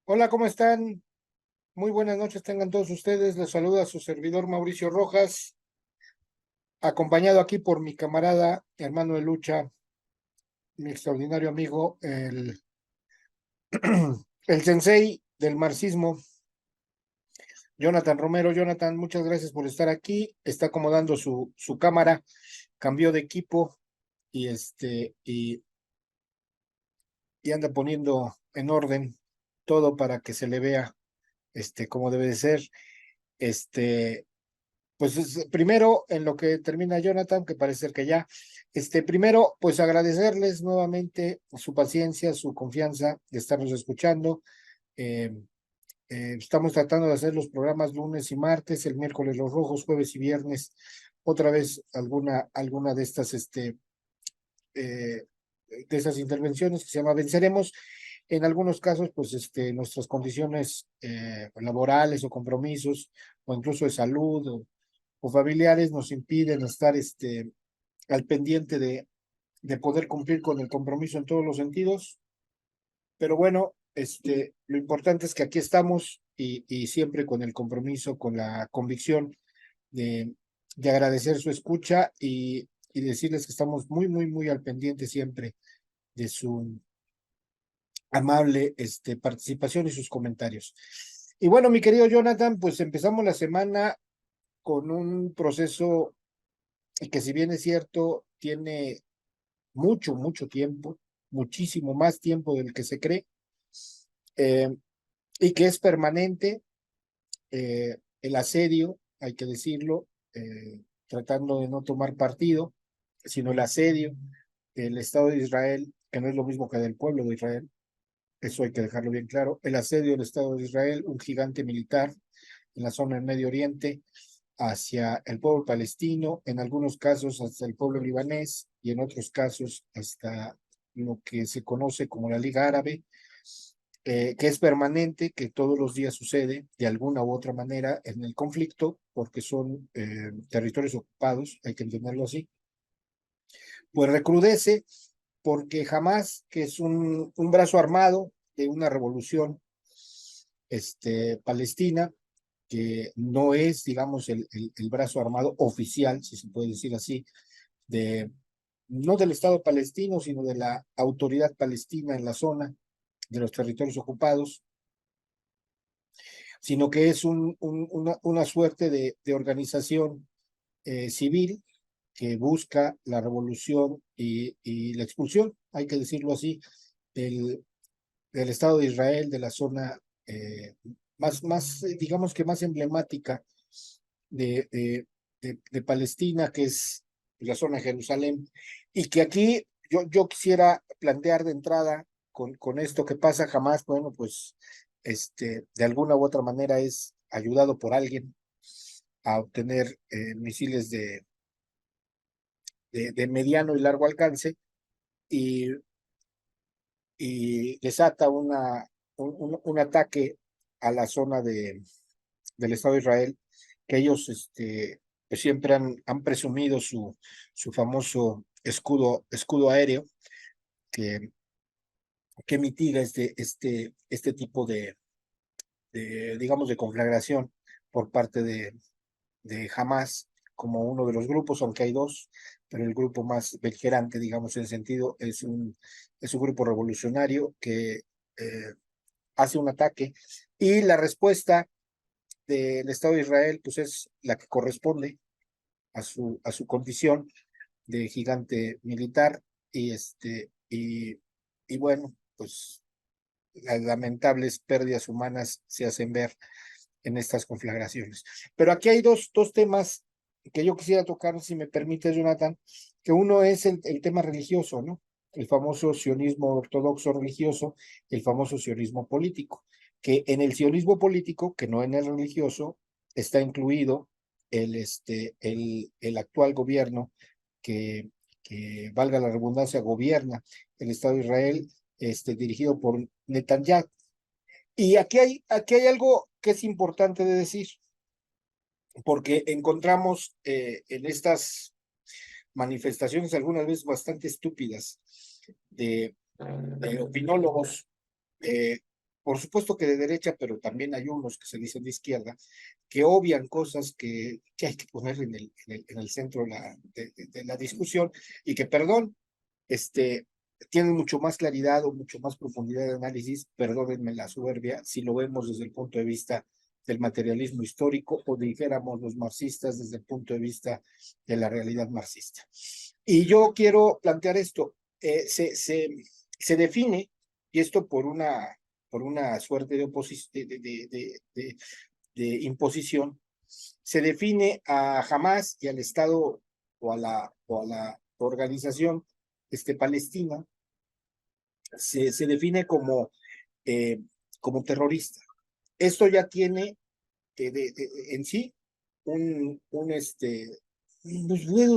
Hola, ¿cómo están? Muy buenas noches, tengan todos ustedes. Les saluda su servidor Mauricio Rojas, acompañado aquí por mi camarada, hermano de lucha, mi extraordinario amigo, el sensei del marxismo, Jonathan Romero. Jonathan, muchas gracias por estar aquí. Está acomodando su cámara, cambió de equipo y y anda poniendo en orden todo para que se le vea como debe de ser. Este, Pues primero, en lo que termina Jonathan, que parece ser que ya, primero, pues agradecerles nuevamente su paciencia, su confianza de estarnos escuchando. Eh, Estamos tratando de hacer los programas lunes y martes, el miércoles los rojos, jueves y viernes, otra vez alguna eh, de esas intervenciones que se llama Venceremos. En algunos casos, pues nuestras condiciones laborales o compromisos, o incluso de salud, o familiares nos impiden estar al pendiente de poder cumplir con el compromiso en todos los sentidos. Pero bueno, lo importante es que aquí estamos y siempre con el compromiso, con la convicción de, de agradecer su escucha y decirles que estamos muy, muy, muy al pendiente siempre de su amable participación y sus comentarios. Y bueno, mi querido Jonathan, pues empezamos la semana con un proceso que, si bien es cierto, tiene mucho, mucho tiempo, muchísimo más tiempo del que se cree, eh, y que es permanente. El asedio, hay que decirlo, tratando de no tomar partido, sino el asedio del Estado de Israel, que no es lo mismo que del pueblo de Israel, eso hay que dejarlo bien claro. El asedio del Estado de Israel, un gigante militar en la zona del Medio Oriente, hacia el pueblo palestino, en algunos casos hasta el pueblo libanés y en otros casos hasta lo que se conoce como la Liga Árabe, que es permanente, que todos los días sucede de alguna u otra manera en el conflicto, porque son territorios ocupados, hay que entenderlo así. Pues recrudece porque jamás, que es un brazo armado de una revolución palestina, que no es, digamos, el brazo armado oficial, si se puede decir así, de, no del Estado palestino, sino de la autoridad palestina en la zona, de los territorios ocupados, sino que es una suerte de organización civil que busca la revolución y la expulsión, hay que decirlo así, del, del Estado de Israel, de la zona digamos que más emblemática de, de, de Palestina, que es la zona de Jerusalén, y que aquí yo quisiera plantear de entrada con esto que pasa jamás, bueno, pues de alguna u otra manera es ayudado por alguien a obtener misiles de mediano y largo alcance y, y desata un ataque a la zona del Estado de Israel, que ellos pues siempre han presumido su famoso escudo aéreo que, que mitiga este tipo digamos, de conflagración por parte de Hamas como uno de los grupos, aunque hay dos, pero el grupo más beligerante, digamos, en el sentido, es un grupo revolucionario que hace un ataque y la respuesta del Estado de Israel pues es la que corresponde a su condición de gigante militar y y bueno, pues las lamentables pérdidas humanas se hacen ver en estas conflagraciones. Pero aquí hay dos temas que yo quisiera tocar, si me permite, Jonathan, que uno es el tema religioso, ¿no? El famoso sionismo ortodoxo religioso, el famoso sionismo político, que en el sionismo político, que no en el religioso, está incluido el actual gobierno que, valga la redundancia, gobierna el Estado de Israel, dirigido por Netanyahu. Y aquí hay algo que es importante de decir, porque encontramos en estas manifestaciones algunas veces bastante estúpidas de opinólogos por supuesto que de derecha, pero también hay unos que se dicen de izquierda, que obvian cosas que hay que poner en el centro de la discusión y que, perdón, tienen mucho más claridad o mucho más profundidad de análisis, perdónenme la soberbia, si lo vemos desde el punto de vista del materialismo histórico o dijéramos los marxistas desde el punto de vista de la realidad marxista. Y yo quiero plantear esto, se define, y esto por una suerte de imposición, se define a Hamas y al Estado o a la organización palestina, se define como terrorista. Esto ya tiene en sí no puedo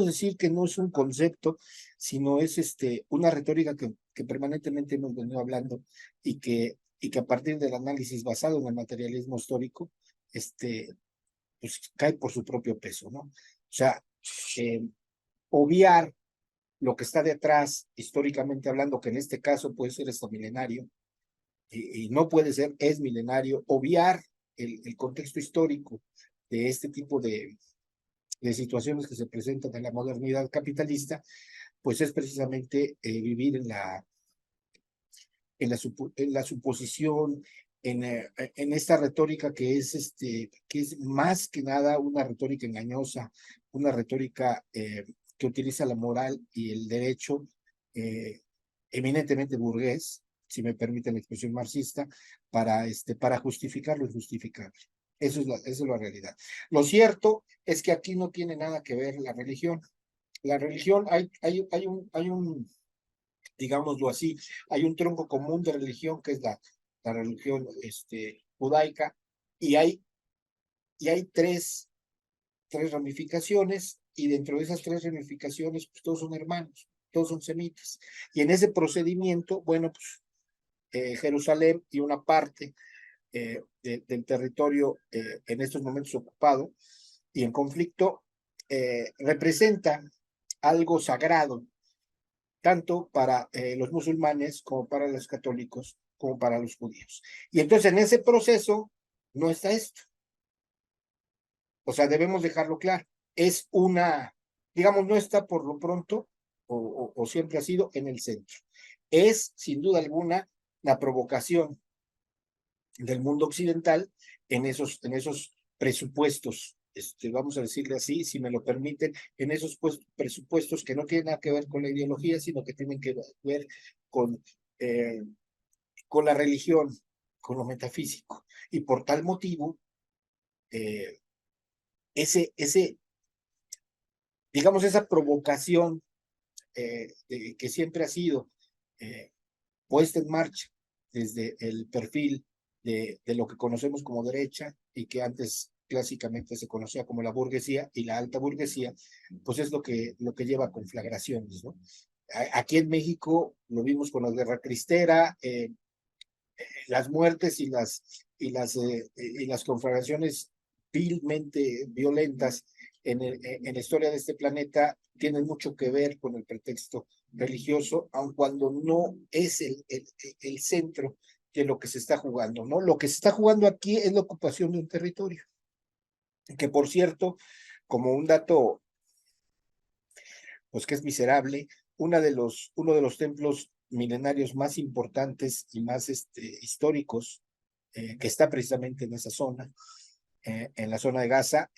decir que no es un concepto, sino es una retórica que permanentemente hemos venido hablando y que a partir del análisis basado en el materialismo histórico, pues cae por su propio peso, ¿no? O sea, eh, obviar lo que está detrás, históricamente hablando, que en este caso puede ser esto milenario, y no puede ser, es milenario, obviar el contexto histórico de este tipo de situaciones que se presentan en la modernidad capitalista, pues es precisamente vivir en la suposición, en esta retórica que es más que nada una retórica engañosa, una retórica que utiliza la moral y el derecho eh, eminentemente burgués, si me permite la expresión marxista, para justificar lo injustificable. Esa es la realidad. Lo cierto es que aquí no tiene nada que ver la religión. La religión, hay un digámoslo así, hay un tronco común de religión que es la religión judaica y hay tres ramificaciones y dentro de esas tres ramificaciones pues todos son hermanos, todos son semitas. Y en ese procedimiento, bueno, pues Jerusalén y una parte del territorio en estos momentos ocupado y en conflicto representa algo sagrado tanto para los musulmanes como para los católicos, como para los judíos. Y entonces en ese proceso no está esto. O sea, debemos dejarlo claro. Es digamos, no está por lo pronto, o siempre ha sido en el centro. Es, sin duda alguna, la provocación del mundo occidental en esos presupuestos, vamos a decirle así, si me lo permiten, en esos presupuestos que no tienen nada que ver con la ideología, sino que tienen que ver con, eh, con la religión, con lo metafísico. Y por tal motivo, eh, ese, digamos, esa provocación que siempre ha sido eh, puesta en marcha desde el perfil de lo que conocemos como derecha y que antes clásicamente se conocía como la burguesía y la alta burguesía, pues es lo que lleva a conflagraciones, ¿no? Aquí en México lo vimos con la guerra cristera, las muertes y las conflagraciones vilmente violentas en la historia de este planeta tienen mucho que ver con el pretexto religioso, aun cuando no es el centro de lo que se está jugando, ¿no? Lo que se está jugando aquí es la ocupación de un territorio, que por cierto, como un dato, pues que es miserable, uno de los templos milenarios más importantes y más históricos, que está precisamente en esa zona, en la zona de Gaza,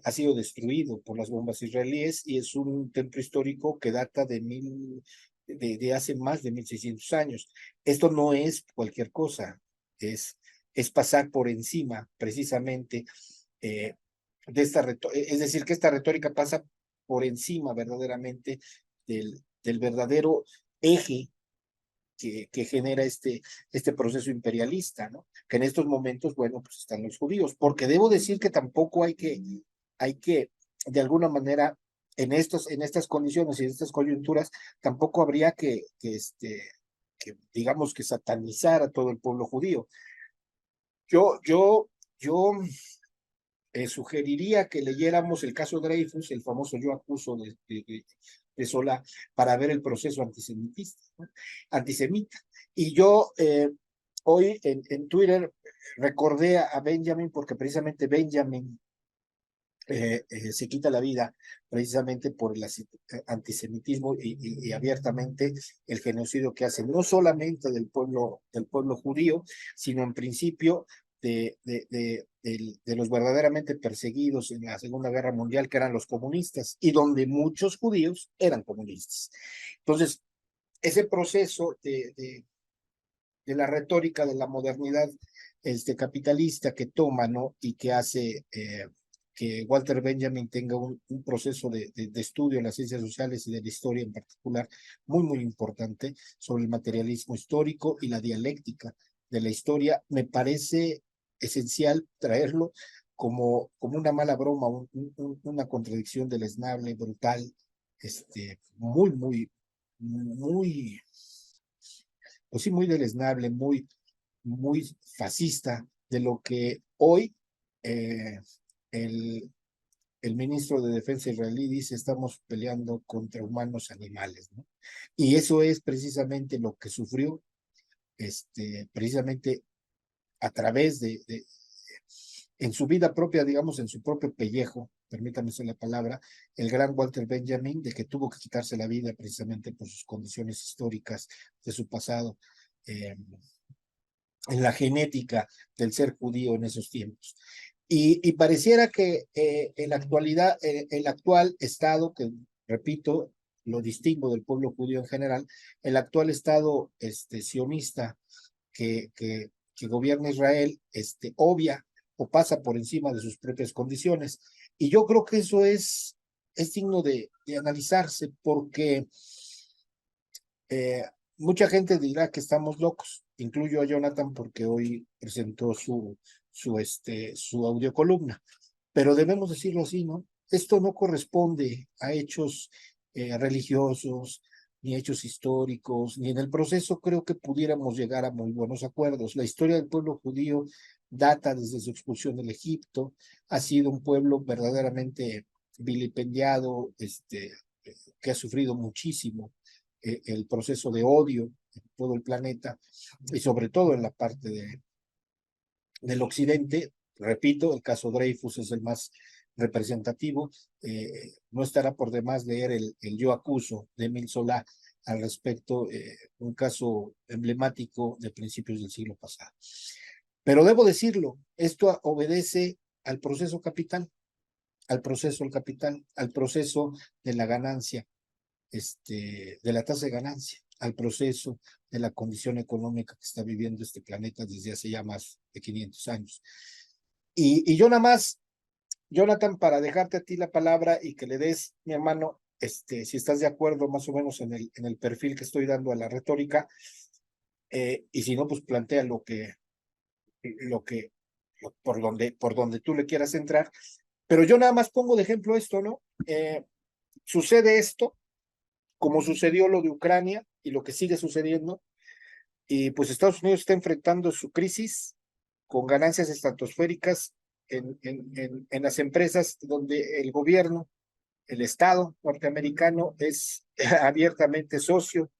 ha sido destruido por las bombas israelíes y es un templo histórico que data de hace más de 1600 años. Esto no es cualquier cosa, es pasar por encima precisamente eh, es decir, que esta retórica pasa por encima verdaderamente del verdadero eje que genera este proceso imperialista, ¿no? Que en estos momentos, bueno, pues están los judíos, porque debo decir que tampoco hay que de alguna manera, en estas condiciones y en estas coyunturas, tampoco habría que digamos que satanizar a todo el pueblo judío. Yo sugeriría que leyéramos el caso Dreyfus, el famoso yo acuso de Solá, para ver el proceso antisemitista, ¿no? Antisemita. Y yo hoy en Twitter recordé a Benjamin porque precisamente Benjamin se quita la vida precisamente por el antisemitismo y abiertamente el genocidio que hace no solamente del pueblo judío, sino en principio de los verdaderamente perseguidos en la Segunda Guerra Mundial, que eran los comunistas, y donde muchos judíos eran comunistas. Entonces, ese proceso de la retórica de la modernidad capitalista que toma, ¿no? Y que hace que Walter Benjamin tenga un proceso de estudio en las ciencias sociales y de la historia en particular muy importante sobre el materialismo histórico y la dialéctica de la historia. Me parece esencial traerlo como una mala broma, una contradicción deleznable, brutal, muy, pues sí, muy deleznable, muy fascista, de lo que hoy eh, el, el ministro de Defensa israelí dice: estamos peleando contra humanos animales, ¿no? Y eso es precisamente lo que sufrió, precisamente a través en su vida propia, digamos, en su propio pellejo, permítame usar la palabra, el gran Walter Benjamin, de que tuvo que quitarse la vida precisamente por sus condiciones históricas de su pasado, en la genética del ser judío en esos tiempos. Y pareciera que en la actualidad, el actual Estado, que repito, lo distingo del pueblo judío en general, el actual Estado sionista que gobierna Israel, obvia o pasa por encima de sus propias condiciones. Y yo creo que eso es digno de analizarse, porque mucha gente dirá que estamos locos, incluyo a Jonathan porque hoy presentó su audiocolumna, pero debemos decirlo así, ¿no? Esto no corresponde a hechos religiosos, ni hechos históricos, ni en el proceso creo que pudiéramos llegar a muy buenos acuerdos. La historia del pueblo judío data desde su expulsión del Egipto, ha sido un pueblo verdaderamente vilipendiado, que ha sufrido muchísimo el proceso de odio en todo el planeta y sobre todo en la parte del occidente. Repito, el caso Dreyfus es el más representativo. No estará por demás leer el Yo acuso de Emile Zola al respecto, un caso emblemático de principios del siglo pasado. Pero debo decirlo, esto obedece al proceso capital, al proceso del capital, al proceso de la ganancia, de la tasa de ganancia, al proceso de la condición económica que está viviendo este planeta desde hace ya más de 500 años. Y yo nada más, Jonathan, para dejarte a ti la palabra y que le des, mi hermano, si estás de acuerdo más o menos en el perfil que estoy dando a la retórica, y si no, pues plantea lo que, por donde tú le quieras entrar. Pero yo nada más pongo de ejemplo esto, ¿no? Sucede esto, como sucedió lo de Ucrania y lo que sigue sucediendo, y pues Estados Unidos está enfrentando su crisis con ganancias estratosféricas en las empresas donde el gobierno, el Estado norteamericano es abiertamente socio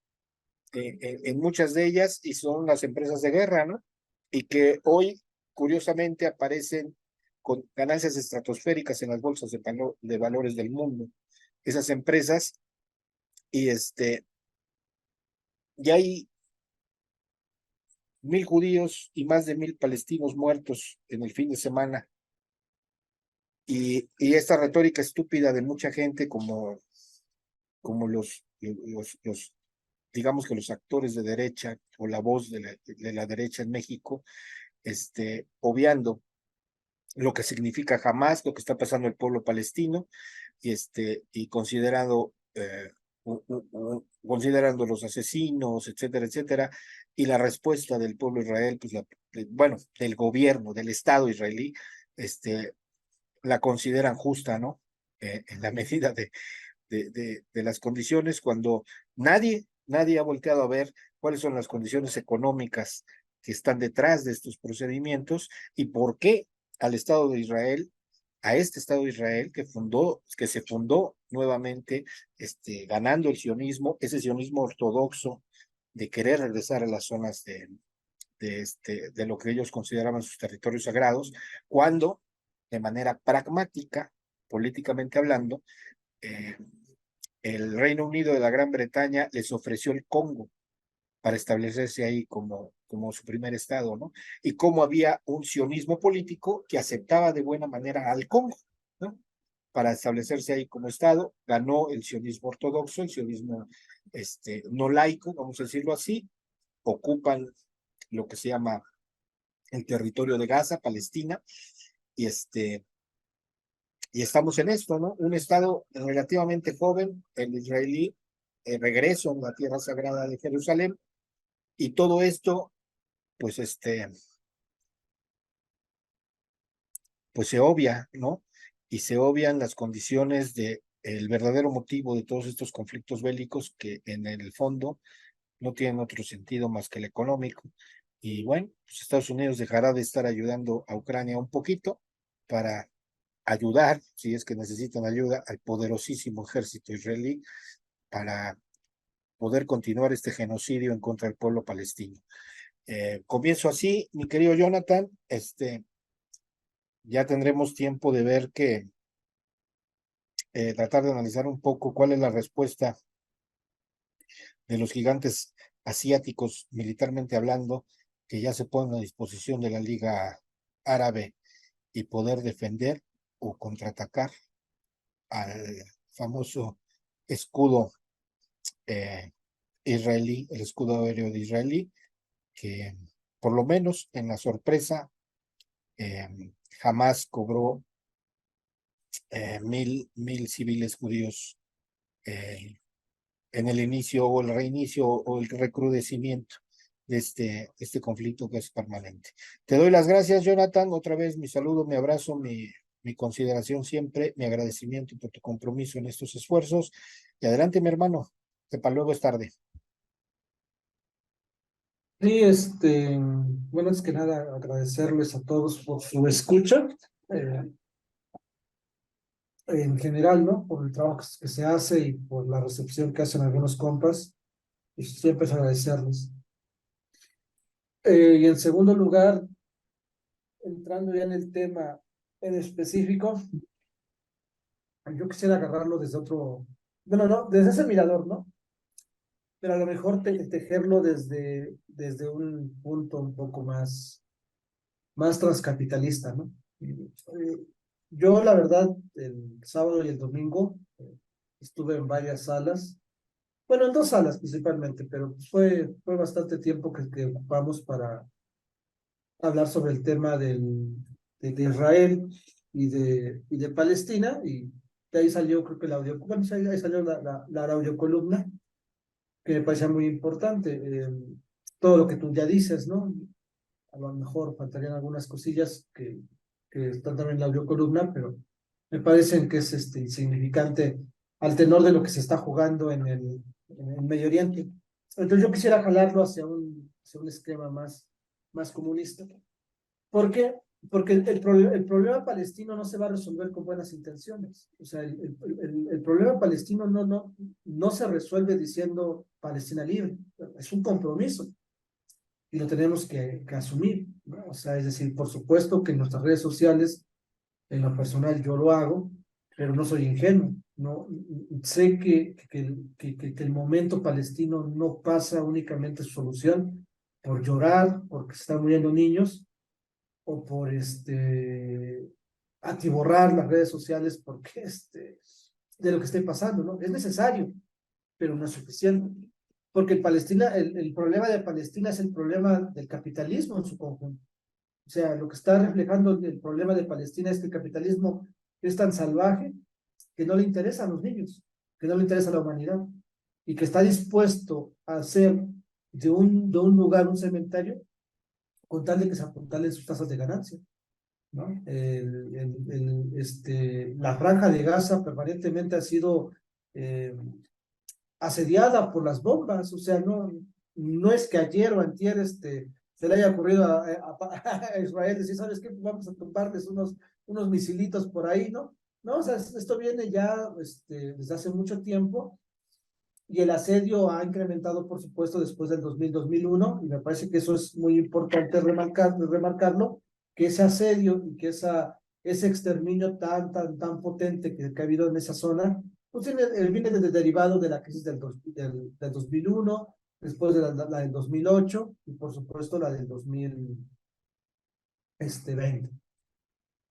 en muchas de ellas, y son las empresas de guerra, ¿no? Y que hoy, curiosamente, aparecen con ganancias estratosféricas en las bolsas de valores del mundo. Esas empresas, y ya hay 1,000 judíos y más de 1,000 palestinos muertos en el fin de semana. Y esta retórica estúpida de mucha gente, como digamos que los actores de derecha o la voz de la derecha en México, obviando lo que significa jamás, lo que está pasando el pueblo palestino, y considerando los asesinos, etcétera, etcétera, y la respuesta del pueblo Israel, pues bueno, del gobierno, del Estado israelí, la consideran justa, ¿no? En la medida de las condiciones, cuando nadie ha volteado a ver cuáles son las condiciones económicas que están detrás de estos procedimientos y por qué al Estado de Israel, a este Estado de Israel que se fundó nuevamente, ganando el sionismo, ese sionismo ortodoxo de querer regresar a las zonas de lo que ellos consideraban sus territorios sagrados, cuando de manera pragmática, políticamente hablando, eh, el Reino Unido de la Gran Bretaña les ofreció el Congo para establecerse ahí como su primer estado, ¿no? Y cómo había un sionismo político que aceptaba de buena manera al Congo, ¿no? Para establecerse ahí como estado, ganó el sionismo ortodoxo, el sionismo no laico, vamos a decirlo así, ocupan lo que se llama el territorio de Gaza, Palestina, y y estamos en esto, ¿no? Un estado relativamente joven, el israelí, regreso a la tierra sagrada de Jerusalén, y todo esto, pues pues se obvia, ¿no? Y se obvian las condiciones de el verdadero motivo de todos estos conflictos bélicos que en el fondo no tienen otro sentido más que el económico. Y bueno, pues Estados Unidos dejará de estar ayudando a Ucrania un poquito para ayudar, si es que necesitan ayuda, al poderosísimo ejército israelí para poder continuar este genocidio en contra del pueblo palestino. Comienzo así, mi querido Jonathan, ya tendremos tiempo de ver que tratar de analizar un poco cuál es la respuesta de los gigantes asiáticos, militarmente hablando, que ya se ponen a disposición de la Liga Árabe y poder defender o contraatacar al famoso escudo eh, israelí, el escudo aéreo de israelí, que por lo menos en la sorpresa eh, jamás cobró mil civiles judíos en el inicio o el reinicio o el recrudecimiento de este conflicto que es permanente. Te doy las gracias, Jonathan. Otra vez mi saludo, mi abrazo, mi consideración siempre, mi agradecimiento por tu compromiso en estos esfuerzos. Y adelante, mi hermano, que para luego es tarde. Sí, bueno, es que nada, agradecerles a todos por su escucha, eh, en general, ¿no? Por el trabajo que se hace y por la recepción que hacen algunos compas, y siempre es agradecerles. Y en segundo lugar, entrando ya en el tema en específico, yo quisiera agarrarlo desde otro, bueno, no, desde ese mirador, ¿no? Pero a lo mejor tejerlo desde un punto un poco más transcapitalista, ¿no? Yo, la verdad, el sábado y el domingo estuve en varias salas, bueno, en dos salas principalmente, pero pues fue bastante tiempo que ocupamos para hablar sobre el tema de Israel y de Palestina, y de ahí salió, creo que la audio, bueno, sí, ahí salió la audiocolumna, que me parecía muy importante. Todo lo que tú ya dices, ¿no? A lo mejor faltarían algunas cosillas que están también en la audiocolumna, pero me parecen que es insignificante al tenor de lo que se está jugando en el Medio Oriente. Entonces yo quisiera jalarlo hacia un esquema más comunista. ¿Por qué? Porque el problema palestino no se va a resolver con buenas intenciones. O sea, el problema palestino no se resuelve diciendo Palestina libre. Es un compromiso y lo tenemos que asumir, ¿no? O sea, es decir, por supuesto que en nuestras redes sociales, en lo personal yo lo hago, pero no soy ingenuo, no sé que el momento palestino no pasa únicamente su solución por llorar, porque se están muriendo niños, o por atiborrar las redes sociales porque de lo que esté pasando, ¿no? Es necesario, pero no es suficiente. Porque el problema de Palestina es el problema del capitalismo en su conjunto. O sea, lo que está reflejando el problema de Palestina es que el capitalismo es tan salvaje que no le interesa a los niños, que no le interesa a la humanidad, y que está dispuesto a hacer de un lugar un cementerio con tal de que se apuntalen sus tasas de ganancia, ¿no? La franja de Gaza permanentemente ha sido eh, asediada por las bombas. O sea, no es que ayer o antier se le haya ocurrido a Israel decir, ¿sabes qué? Vamos a tumbarles unos misilitos por ahí, ¿no? No, o sea, esto viene ya desde hace mucho tiempo, y el asedio ha incrementado, por supuesto, después del 2000-2001, y me parece que eso es muy importante remarcarlo, que ese asedio y que ese exterminio tan potente que ha habido en esa zona, pues viene desde derivado de la crisis del 2001, después de la del 2008 y por supuesto la del 2020.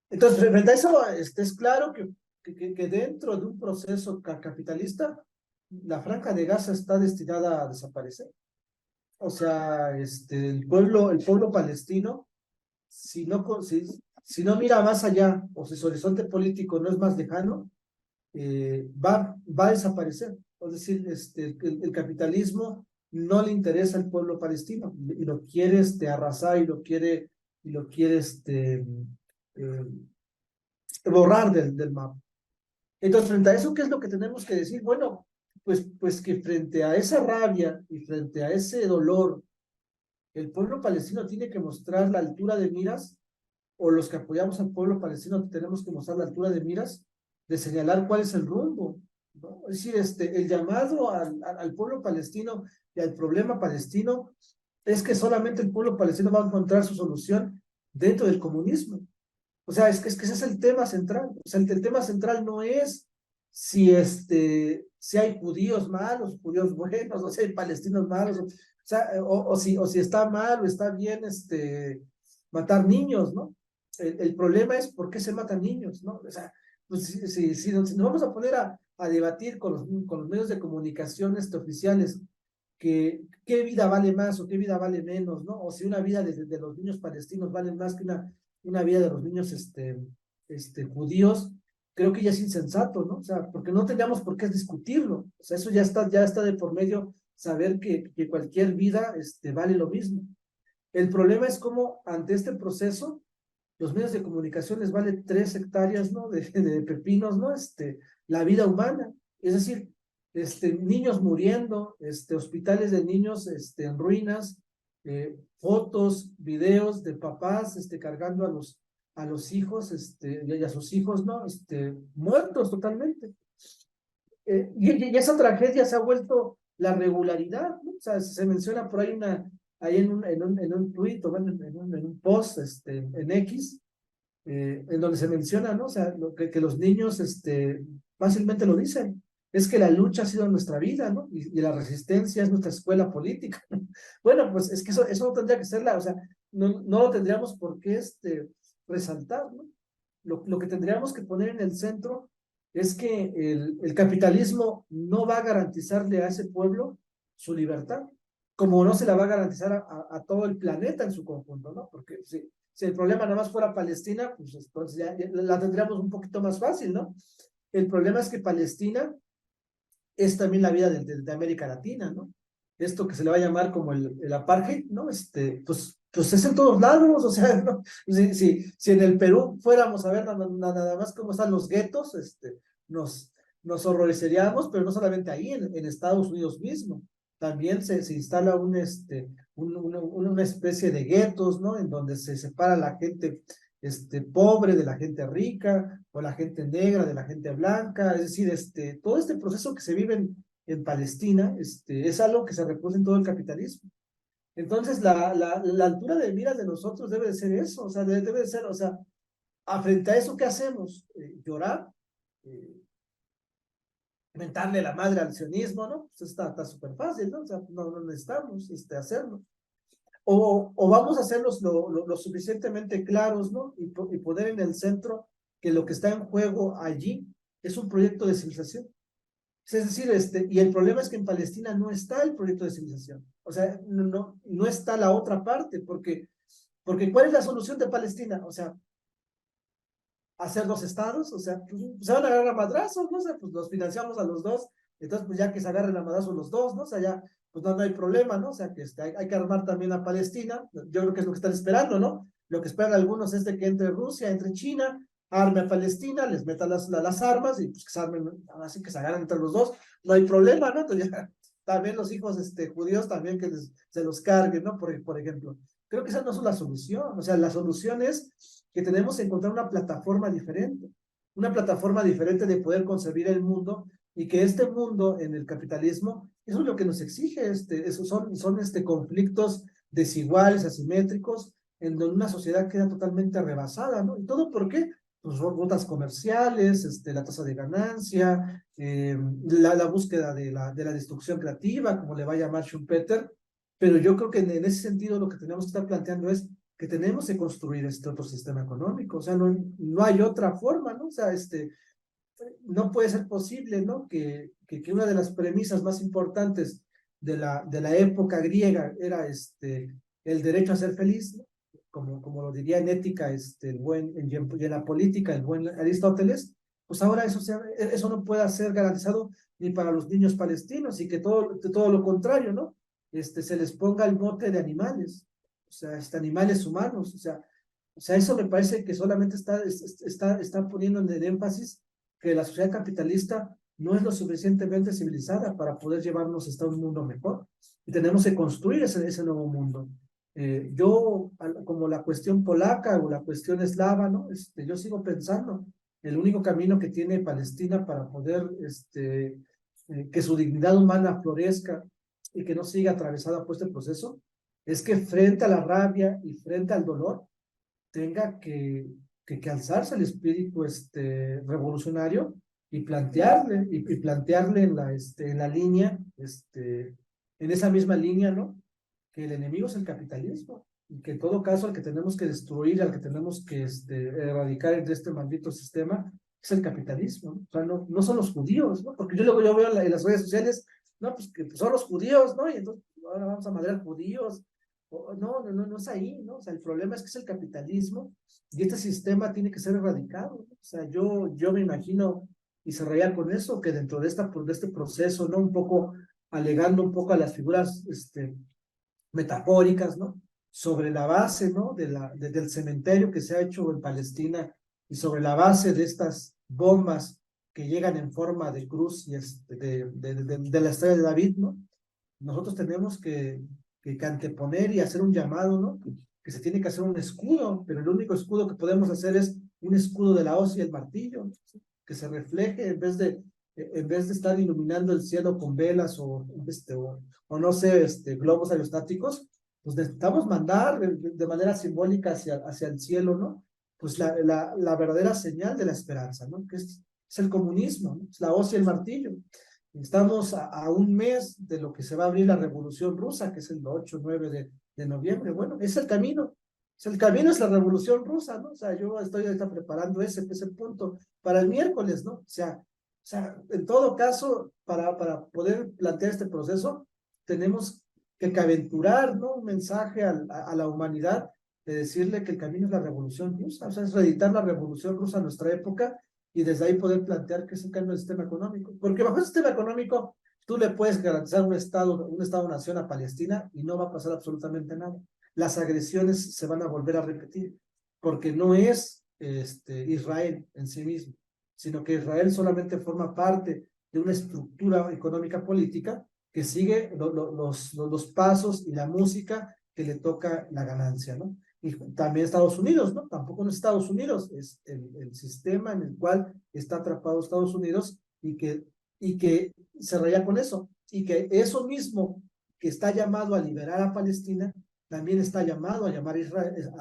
Entonces, frente a eso, es claro que dentro de un proceso capitalista, la Franja de Gaza está destinada a desaparecer. O sea, el pueblo palestino, si no mira más allá, o si su horizonte político no es más lejano, va a desaparecer. Es decir, el capitalismo no le interesa al pueblo palestino y lo quiere arrasar y lo quiere eh, borrar del mapa. Entonces, frente a eso, ¿qué es lo que tenemos que decir? Bueno, pues que frente a esa rabia y frente a ese dolor, el pueblo palestino tiene que mostrar la altura de miras, o los que apoyamos al pueblo palestino tenemos que mostrar la altura de miras, de señalar cuál es el rumbo, ¿no? Es decir, el llamado al pueblo palestino y al problema palestino es que solamente el pueblo palestino va a encontrar su solución dentro del comunismo. O sea, es que ese es el tema central. O sea, el tema central no es si hay judíos malos, judíos buenos, o si hay palestinos malos, o sea, o si está mal o está bien matar niños, ¿no? El problema es por qué se matan niños, ¿no? O sea, pues si nos vamos a poner a debatir con los medios de comunicación oficiales que qué vida vale más o qué vida vale menos, ¿no? O si una vida de los niños palestinos vale más que una vida de los niños judíos, creo que ya es insensato, ¿no? O sea, porque no tendríamos por qué discutirlo. O sea, eso ya está de por medio saber que cualquier vida vale lo mismo. El problema es cómo ante este proceso los medios de comunicación les vale 3 hectáreas, ¿no? De pepinos, ¿no? La vida humana. Es decir, niños muriendo, hospitales de niños, en ruinas, fotos, videos de papás, cargando a los hijos, y a sus hijos, ¿no? Muertos totalmente. Y esa tragedia se ha vuelto la regularidad, ¿no? O sea, se menciona por ahí en un tuit, o bueno, en un post, en X, en donde se menciona, ¿no? O sea, que los niños, fácilmente lo dicen, es que la lucha ha sido nuestra vida, ¿no? Y la resistencia es nuestra escuela política. Bueno, pues es que eso no tendría que ser o sea, no lo tendríamos por qué, resaltar, ¿no? Lo que tendríamos que poner en el centro es que el capitalismo no va a garantizarle a ese pueblo su libertad, como no se la va a garantizar a todo el planeta en su conjunto, ¿no? Porque si el problema nada más fuera Palestina, pues entonces ya la tendríamos un poquito más fácil, ¿no? El problema es que Palestina es también la vida de América Latina, ¿no? Esto que se le va a llamar como el apartheid, ¿no? Pues es en todos lados, o sea, ¿no? Si en el Perú fuéramos a ver nada más cómo están los guetos, nos, nos horrorizaríamos, pero no solamente ahí, en Estados Unidos mismo. También se instala una especie de guetos, ¿no? En donde se separa la gente pobre de la gente rica, o la gente negra de la gente blanca, es decir, todo este proceso que se vive en Palestina, es algo que se reproduce en todo el capitalismo. Entonces, la altura de miras de nosotros debe de ser eso, o sea, debe de ser, o sea, frente a eso, ¿qué hacemos? Llorar, eh, mentarle la madre al sionismo, ¿no? Pues está súper fácil, ¿no? O sea, no necesitamos hacerlo. O vamos a hacerlos lo suficientemente claros, ¿no? Y poner en el centro que lo que está en juego allí es un proyecto de civilización. Es decir, y el problema es que en Palestina no está el proyecto de civilización. O sea, no está la otra parte, porque ¿cuál es la solución de Palestina? O sea, hacer 2 estados, o sea, pues, se van a agarrar a madrazos, ¿no? O sea, pues los financiamos a los dos, entonces pues ya que se agarren a madrazos los dos, ¿no? O sea, ya, pues no hay problema, ¿no? O sea, que hay que armar también a Palestina, yo creo que es lo que están esperando, ¿no? Lo que esperan algunos es de que entre Rusia, entre China, arme a Palestina, les meta las armas y pues que se armen, así que se agarren entre los dos, no hay problema, ¿no? Entonces ya, también los hijos judíos también que se los carguen, ¿no? Por ejemplo. Creo que esa no es la solución, o sea, la solución es que tenemos que encontrar una plataforma diferente de poder concebir el mundo y que este mundo en el capitalismo, eso es lo que nos exige, esos son conflictos desiguales, asimétricos, en donde una sociedad queda totalmente rebasada, ¿no? ¿Y todo por qué? Pues rutas comerciales, la tasa de ganancia, la búsqueda de la destrucción creativa, como le va a llamar Schumpeter, pero yo creo que en ese sentido lo que tenemos que estar planteando es que tenemos que construir este otro sistema económico, o sea, no hay otra forma, ¿no? O sea, no puede ser posible, ¿no? Que una de las premisas más importantes de la época griega era el derecho a ser feliz, ¿no? Como lo diría en ética, y en la política, el buen Aristóteles, pues ahora eso no puede ser garantizado ni para los niños palestinos y que todo lo contrario, ¿no? Se les ponga el mote de animales, o sea, animales humanos, o sea, eso me parece que solamente está poniendo en el énfasis que la sociedad capitalista no es lo suficientemente civilizada para poder llevarnos hasta un mundo mejor. Y tenemos que construir ese nuevo mundo. Como la cuestión polaca o la cuestión eslava, ¿no? Yo sigo pensando, el único camino que tiene Palestina para poder que su dignidad humana florezca y que no siga atravesada por este proceso, es que frente a la rabia y frente al dolor, tenga que alzarse el espíritu revolucionario y plantearle en la línea, en esa misma línea, ¿no? Que el enemigo es el capitalismo y que en todo caso al que tenemos que destruir, al que tenemos que erradicar de este maldito sistema, es el capitalismo, ¿no? O sea, no son los judíos, ¿no? Porque yo veo en las redes sociales, no, pues que son los judíos, ¿no? Y entonces ahora vamos a madrear judíos. No es ahí, ¿no? O sea, el problema es que es el capitalismo y este sistema tiene que ser erradicado, ¿no? O sea, yo me imagino, y se reía con eso, que dentro de este proceso, ¿no? Un poco alegando un poco a las figuras metafóricas, ¿no? Sobre la base, ¿no? Del cementerio que se ha hecho en Palestina y sobre la base de estas bombas que llegan en forma de cruz y de la estrella de David, ¿no? Nosotros tenemos que anteponer y hacer un llamado, ¿no? Que se tiene que hacer un escudo, pero el único escudo que podemos hacer es un escudo de la hoz y el martillo, ¿no? Que se refleje en vez de estar iluminando el cielo con velas o no sé, globos aerostáticos, pues necesitamos mandar de manera simbólica hacia el cielo, ¿no? Pues la verdadera señal de la esperanza, ¿no? Que es el comunismo, ¿no? Es la hoz y el martillo. Estamos un mes de lo que se va a abrir la Revolución Rusa, que es el 8 9 de noviembre. Bueno, es el camino. El camino es la Revolución Rusa, ¿no? O sea, yo estoy ahorita preparando ese punto para el miércoles, ¿no? O sea, en todo caso, para poder plantear este proceso, tenemos que aventurar, ¿no? Un mensaje a la humanidad de decirle que el camino es la Revolución Rusa, o sea, es reeditar la Revolución Rusa a nuestra época y desde ahí poder plantear que es un cambio del sistema económico. Porque bajo el sistema económico, tú le puedes garantizar un Estado-nación a Palestina y no va a pasar absolutamente nada. Las agresiones se van a volver a repetir, porque no es Israel en sí mismo, sino que Israel solamente forma parte de una estructura económica política que sigue los pasos y la música que le toca la ganancia, ¿no? Y también Estados Unidos, ¿no? Tampoco no es Estados Unidos, es el sistema en el cual está atrapado Estados Unidos y que se raya con eso. Y que eso mismo que está llamado a liberar a Palestina, también está llamado a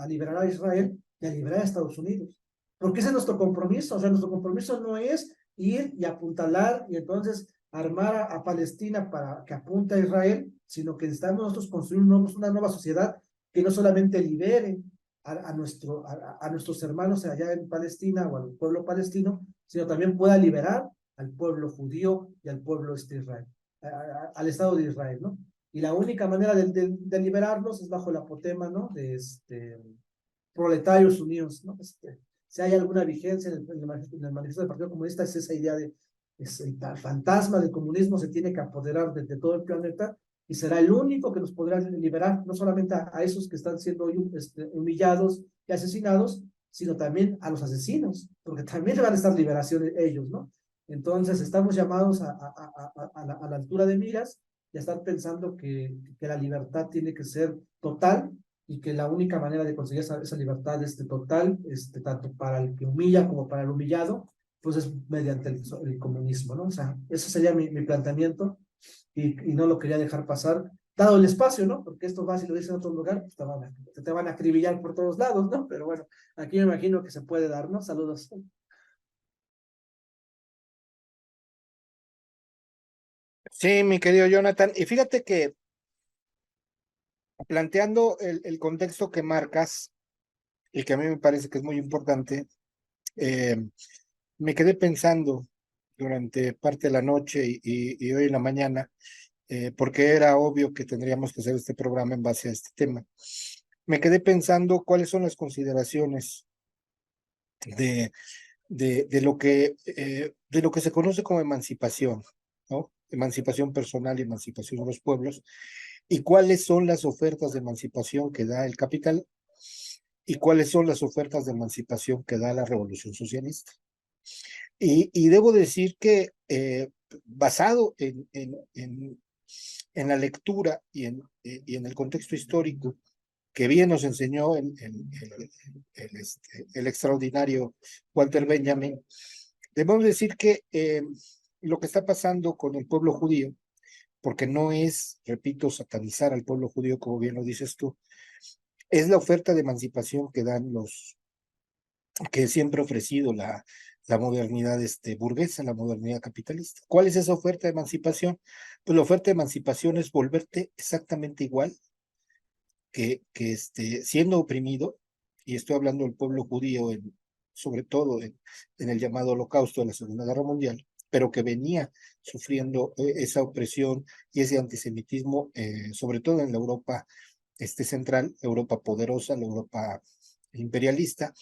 liberar a Israel y a liberar a Estados Unidos. Porque ese es nuestro compromiso. O sea, nuestro compromiso no es ir y apuntalar y entonces armar a Palestina para que apunte a Israel, sino que necesitamos nosotros construir una nueva sociedad que no solamente libere a nuestros hermanos allá en Palestina o al pueblo palestino, sino también pueda liberar al pueblo judío y al pueblo Israel, al Estado de Israel, ¿no? Y la única manera de liberarlos es bajo el apotema, ¿no? De proletarios unidos, ¿no? Si hay alguna vigencia en el manifiesto del Partido Comunista, es esa idea el fantasma del comunismo se tiene que apoderar de todo el planeta y será el único que nos podrá liberar, no solamente a esos que están siendo humillados y asesinados, sino también a los asesinos, porque también van a estar liberaciones ellos, ¿no? Entonces estamos llamados a la altura de miras y a estar pensando que la libertad tiene que ser total y que la única manera de conseguir esa libertad total, tanto para el que humilla como para el humillado, pues es mediante el comunismo, ¿no? O sea, ese sería mi planteamiento y no lo quería dejar pasar, dado el espacio, ¿no? Porque esto va, si lo dices en otro lugar, pues te van a acribillar por todos lados, ¿no? Pero bueno, aquí me imagino que se puede dar, ¿no? Saludos. Sí, mi querido Jonathan, y fíjate que planteando el contexto que marcas, y que a mí me parece que es muy importante, eh, me quedé pensando durante parte de la noche y hoy en la mañana, porque era obvio que tendríamos que hacer este programa en base a este tema. Me quedé pensando cuáles son las consideraciones de, de lo que se conoce como emancipación, ¿no? Emancipación personal y emancipación de los pueblos, y cuáles son las ofertas de emancipación que da el capital y cuáles son las ofertas de emancipación que da la revolución socialista. Y debo decir que basado en la lectura y en el contexto histórico que bien nos enseñó el extraordinario Walter Benjamin, debemos decir que lo que está pasando con el pueblo judío, porque no es, repito, satanizar al pueblo judío, como bien lo dices tú, es la oferta de emancipación que dan que siempre ha ofrecido la modernidad burguesa, la modernidad capitalista. ¿Cuál es esa oferta de emancipación? Pues la oferta de emancipación es volverte exactamente igual que siendo oprimido, y estoy hablando del pueblo judío, sobre todo en el llamado Holocausto de la Segunda Guerra Mundial, pero que venía sufriendo esa opresión y ese antisemitismo, sobre todo en la Europa central, Europa poderosa, la Europa imperialista.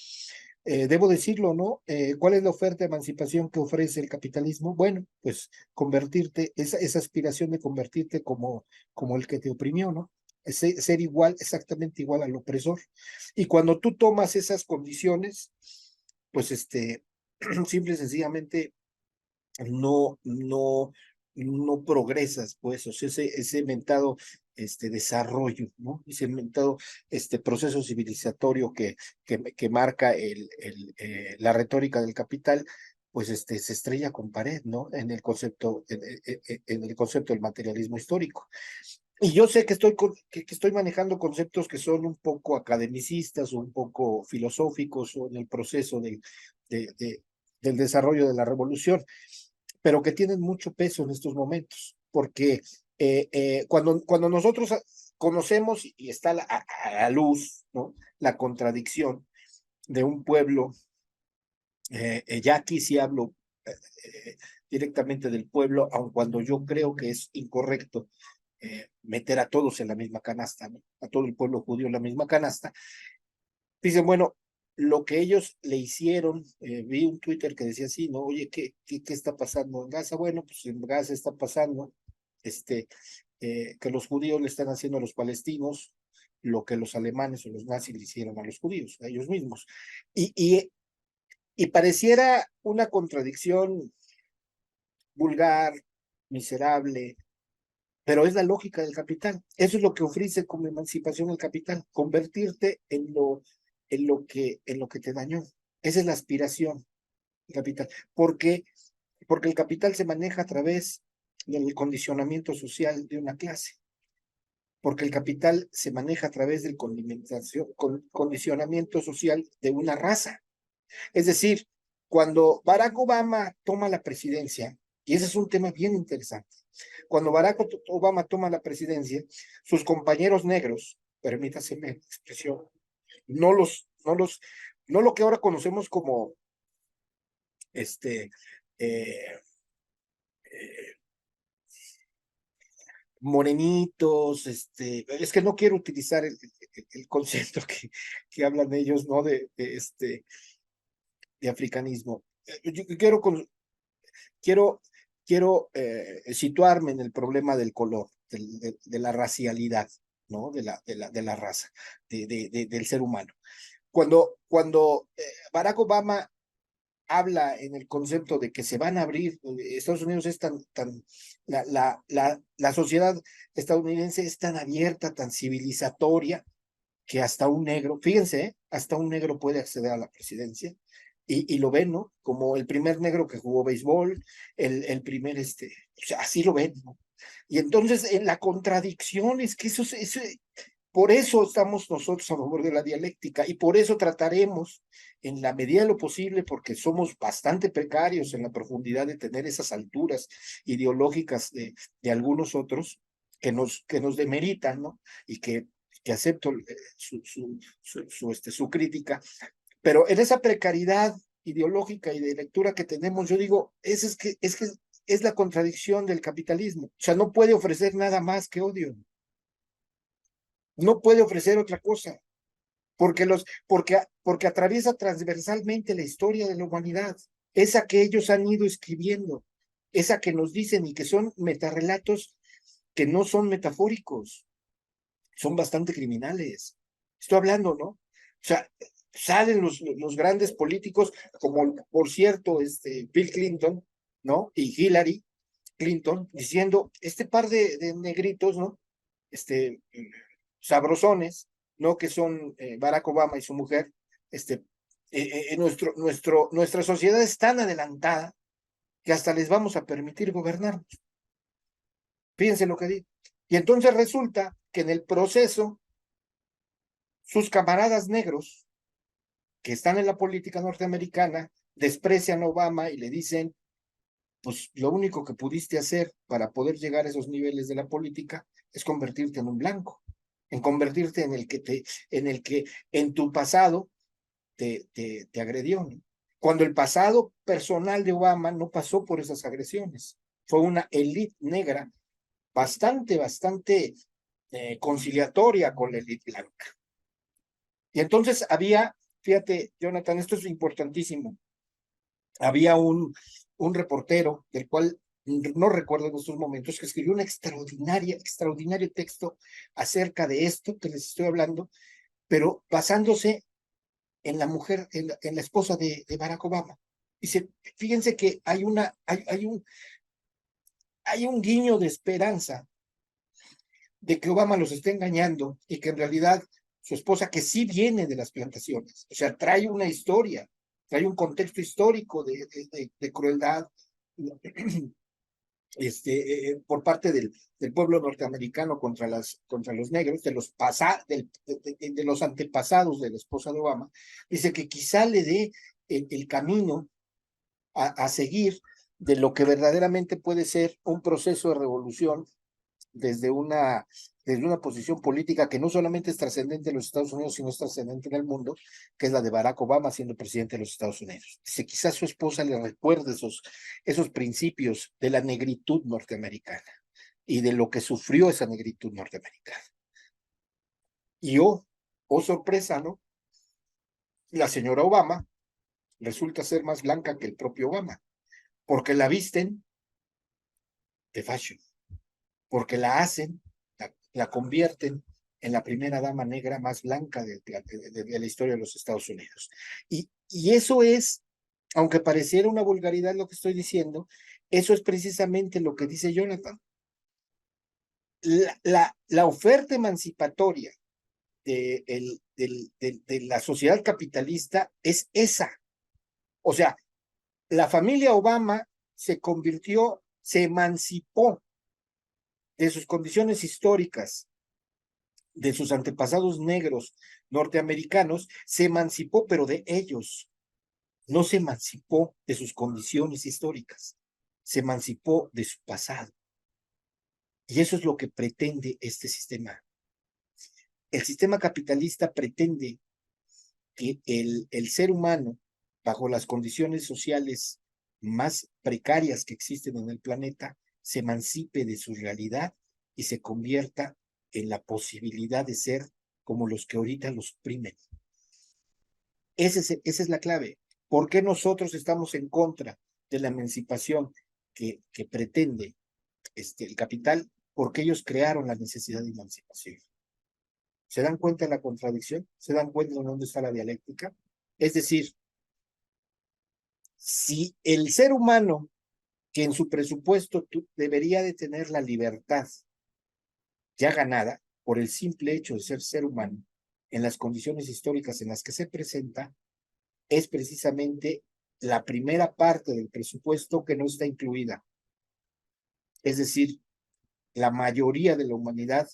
Debo decirlo, ¿no? ¿Cuál es la oferta de emancipación que ofrece el capitalismo? Bueno, pues convertirte, esa aspiración de convertirte como el que te oprimió, ¿no? Ser igual, exactamente igual al opresor. Y cuando tú tomas esas condiciones, pues simple y sencillamente no progresas, pues, o sea, ese mentado desarrollo, ¿no? Ese mentado proceso civilizatorio que marca la retórica del capital, pues se estrella con pared, ¿no? En el concepto del materialismo histórico. Y yo sé que estoy manejando conceptos que son un poco academicistas o un poco filosóficos o en el proceso de, de, del desarrollo de la revolución, pero que tienen mucho peso en estos momentos, porque cuando nosotros conocemos y está a la luz, ¿no? La contradicción de un pueblo, ya aquí sí hablo eh, directamente del pueblo, aun cuando yo creo que es incorrecto meter a todos en la misma canasta, ¿no? A todo el pueblo judío en la misma canasta. Dicen, bueno, lo que ellos le hicieron, vi un Twitter que decía así, ¿no? Oye, ¿qué está pasando en Gaza? Bueno, pues en Gaza está pasando que los judíos le están haciendo a los palestinos lo que los alemanes o los nazis le hicieron a los judíos, a ellos mismos. Y, y, y pareciera una contradicción vulgar, miserable, pero es la lógica del capital. Eso es lo que ofrece como emancipación el capital, convertirte en lo que te dañó. Esa es la aspiración del capital. Porque el capital se maneja a través del condicionamiento social de una clase. Porque el capital se maneja a través del condicionamiento social de una raza. Es decir, cuando Barack Obama toma la presidencia, y ese es un tema bien interesante, cuando Barack Obama toma la presidencia, sus compañeros negros, permítaseme la expresión, no lo que ahora conocemos como este, eh, eh, morenitos, es que no quiero utilizar el concepto que hablan ellos, ¿no? De africanismo. Yo quiero, quiero situarme en el problema del color, de la racialidad, ¿no? De la raza, del ser humano. Cuando Barack Obama habla en el concepto de que se van a abrir, Estados Unidos es la sociedad estadounidense es tan abierta, tan civilizatoria, que hasta un negro, fíjense, hasta un negro puede acceder a la presidencia, y lo ven, ¿no? Como el primer negro que jugó béisbol, el primer, o sea, así lo ven, ¿no? Y entonces en la contradicción es que por eso estamos nosotros a favor de la dialéctica y por eso trataremos en la medida de lo posible, porque somos bastante precarios en la profundidad de tener esas alturas ideológicas de algunos otros que nos demeritan, ¿no? Y que acepto su crítica, pero en esa precariedad ideológica y de lectura que tenemos, yo digo, es la contradicción del capitalismo. O sea, no puede ofrecer nada más que odio. No puede ofrecer otra cosa, porque atraviesa transversalmente la historia de la humanidad. Esa que ellos han ido escribiendo, esa que nos dicen y que son metarrelatos que no son metafóricos, son bastante criminales. Estoy hablando, ¿no? O sea, salen los grandes políticos, como por cierto, Bill Clinton, ¿no? Y Hillary Clinton, diciendo, este par de negritos, ¿no? Este, sabrosones, ¿no? Que son Barack Obama y su mujer, nuestra sociedad es tan adelantada que hasta les vamos a permitir gobernarnos. Fíjense lo que digo. Y entonces resulta que en el proceso, sus camaradas negros que están en la política norteamericana desprecian a Obama y le dicen, pues lo único que pudiste hacer para poder llegar a esos niveles de la política es convertirte en un blanco, en convertirte en el que en tu pasado te agredió, ¿no? Cuando el pasado personal de Obama no pasó por esas agresiones, fue una élite negra bastante conciliatoria con la élite blanca. Y entonces había, fíjate, Jonathan, esto es importantísimo, había un reportero del cual no recuerdo en estos momentos, que escribió un extraordinario texto acerca de esto que les estoy hablando, pero basándose en la mujer, en la esposa de Barack Obama. Dice, fíjense que hay un guiño de esperanza de que Obama los está engañando y que en realidad su esposa, que sí viene de las plantaciones, o sea, trae una historia, trae un contexto histórico de crueldad por parte del pueblo norteamericano contra los negros, de los antepasados de la esposa de Obama, dice que quizá le dé el camino a seguir de lo que verdaderamente puede ser un proceso de revolución desde desde una posición política que no solamente es trascendente en los Estados Unidos, sino es trascendente en el mundo, que es la de Barack Obama siendo presidente de los Estados Unidos. Dice, quizás su esposa le recuerde esos principios de la negritud norteamericana y de lo que sufrió esa negritud norteamericana. Y oh sorpresa, ¿no? La señora Obama resulta ser más blanca que el propio Obama, porque la visten de fashion, porque la hacen, la convierten en la primera dama negra más blanca de la historia de los Estados Unidos. Y eso es, aunque pareciera una vulgaridad lo que estoy diciendo, eso es precisamente lo que dice Jonathan. La oferta emancipatoria de la sociedad capitalista es esa. O sea, la familia Obama se emancipó de sus condiciones históricas, de sus antepasados negros norteamericanos, se emancipó, pero de ellos. No se emancipó de sus condiciones históricas, se emancipó de su pasado. Y eso es lo que pretende este sistema. El sistema capitalista pretende que el ser humano, bajo las condiciones sociales más precarias que existen en el planeta, se emancipe de su realidad y se convierta en la posibilidad de ser como los que ahorita los oprimen. Esa es la clave. ¿Por qué nosotros estamos en contra de la emancipación que pretende el capital? Porque ellos crearon la necesidad de emancipación. ¿Se dan cuenta de la contradicción? ¿Se dan cuenta de dónde está la dialéctica? Es decir, si el ser humano, que en su presupuesto debería de tener la libertad ya ganada por el simple hecho de ser humano, en las condiciones históricas en las que se presenta, es precisamente la primera parte del presupuesto que no está incluida. Es decir, la mayoría de la humanidad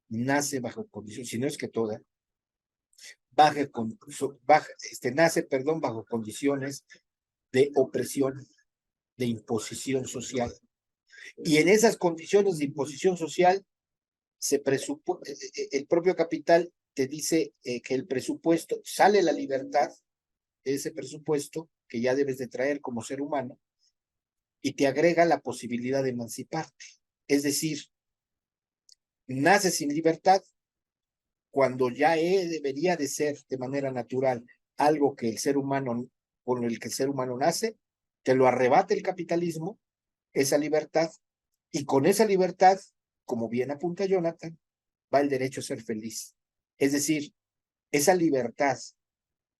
nace bajo condiciones, si no es que toda, nace, perdón, bajo condiciones de opresión, de imposición social. Y en esas condiciones de imposición social, el propio capital te dice que el presupuesto, sale la libertad de ese presupuesto que ya debes de traer como ser humano y te agrega la posibilidad de emanciparte. Es decir, naces sin libertad cuando ya debería de ser de manera natural algo que el ser humano, con el que el ser humano nace, te lo arrebata el capitalismo, esa libertad, y con esa libertad, como bien apunta Jonathan, va el derecho a ser feliz. Es decir, esa libertad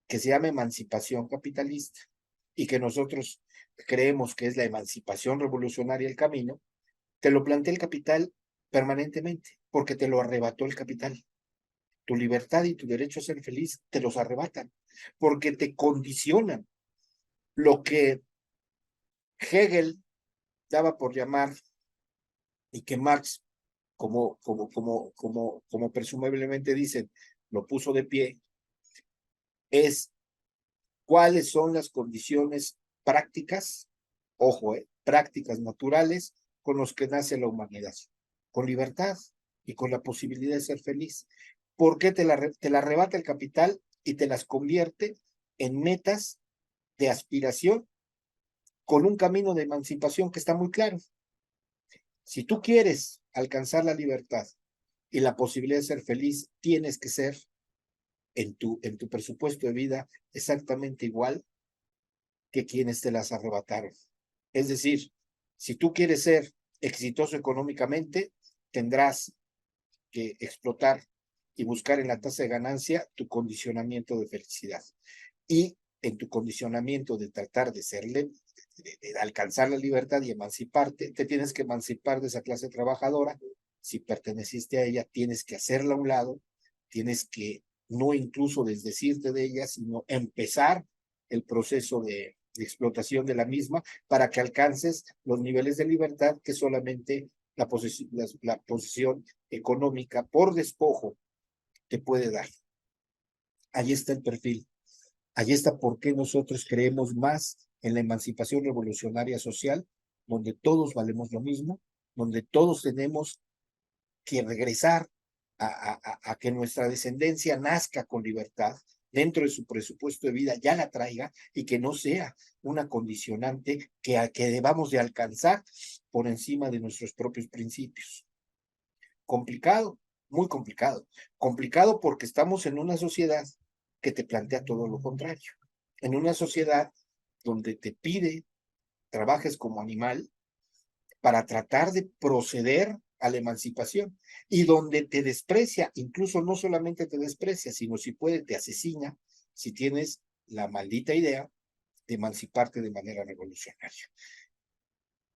que se llama emancipación capitalista y que nosotros creemos que es la emancipación revolucionaria el camino, te lo plantea el capital permanentemente, porque te lo arrebató el capital. Tu libertad y tu derecho a ser feliz te los arrebatan, porque te condicionan. Lo que Hegel daba por llamar y que Marx, como presumiblemente dicen, lo puso de pie, es cuáles son las condiciones prácticas, ojo, prácticas naturales con los que nace la humanidad, con libertad y con la posibilidad de ser feliz. ¿Por qué te la arrebata el capital y te las convierte en metas de aspiración con un camino de emancipación que está muy claro? Si tú quieres alcanzar la libertad y la posibilidad de ser feliz, tienes que ser en tu presupuesto de vida exactamente igual que quienes te las arrebataron. Es decir, si tú quieres ser exitoso económicamente, tendrás que explotar y buscar en la tasa de ganancia tu condicionamiento de felicidad. Y en tu condicionamiento de tratar de serle, de alcanzar la libertad y emanciparte, te tienes que emancipar de esa clase trabajadora. Si perteneciste a ella, tienes que hacerla a un lado, tienes que no incluso desdecirte de ella, sino empezar el proceso de explotación de la misma para que alcances los niveles de libertad que solamente la posición económica por despojo te puede dar. Ahí está el perfil. Ahí está por qué nosotros creemos más en la emancipación revolucionaria social, donde todos valemos lo mismo, donde todos tenemos que regresar a que nuestra descendencia nazca con libertad dentro de su presupuesto de vida, ya la traiga y que no sea una condicionante que debamos de alcanzar por encima de nuestros propios principios. Complicado, muy complicado. Complicado porque estamos en una sociedad que te plantea todo lo contrario. En una sociedad donde te pide trabajes como animal para tratar de proceder a la emancipación y donde te desprecia, incluso no solamente te desprecia, sino si puede te asesina si tienes la maldita idea de emanciparte de manera revolucionaria.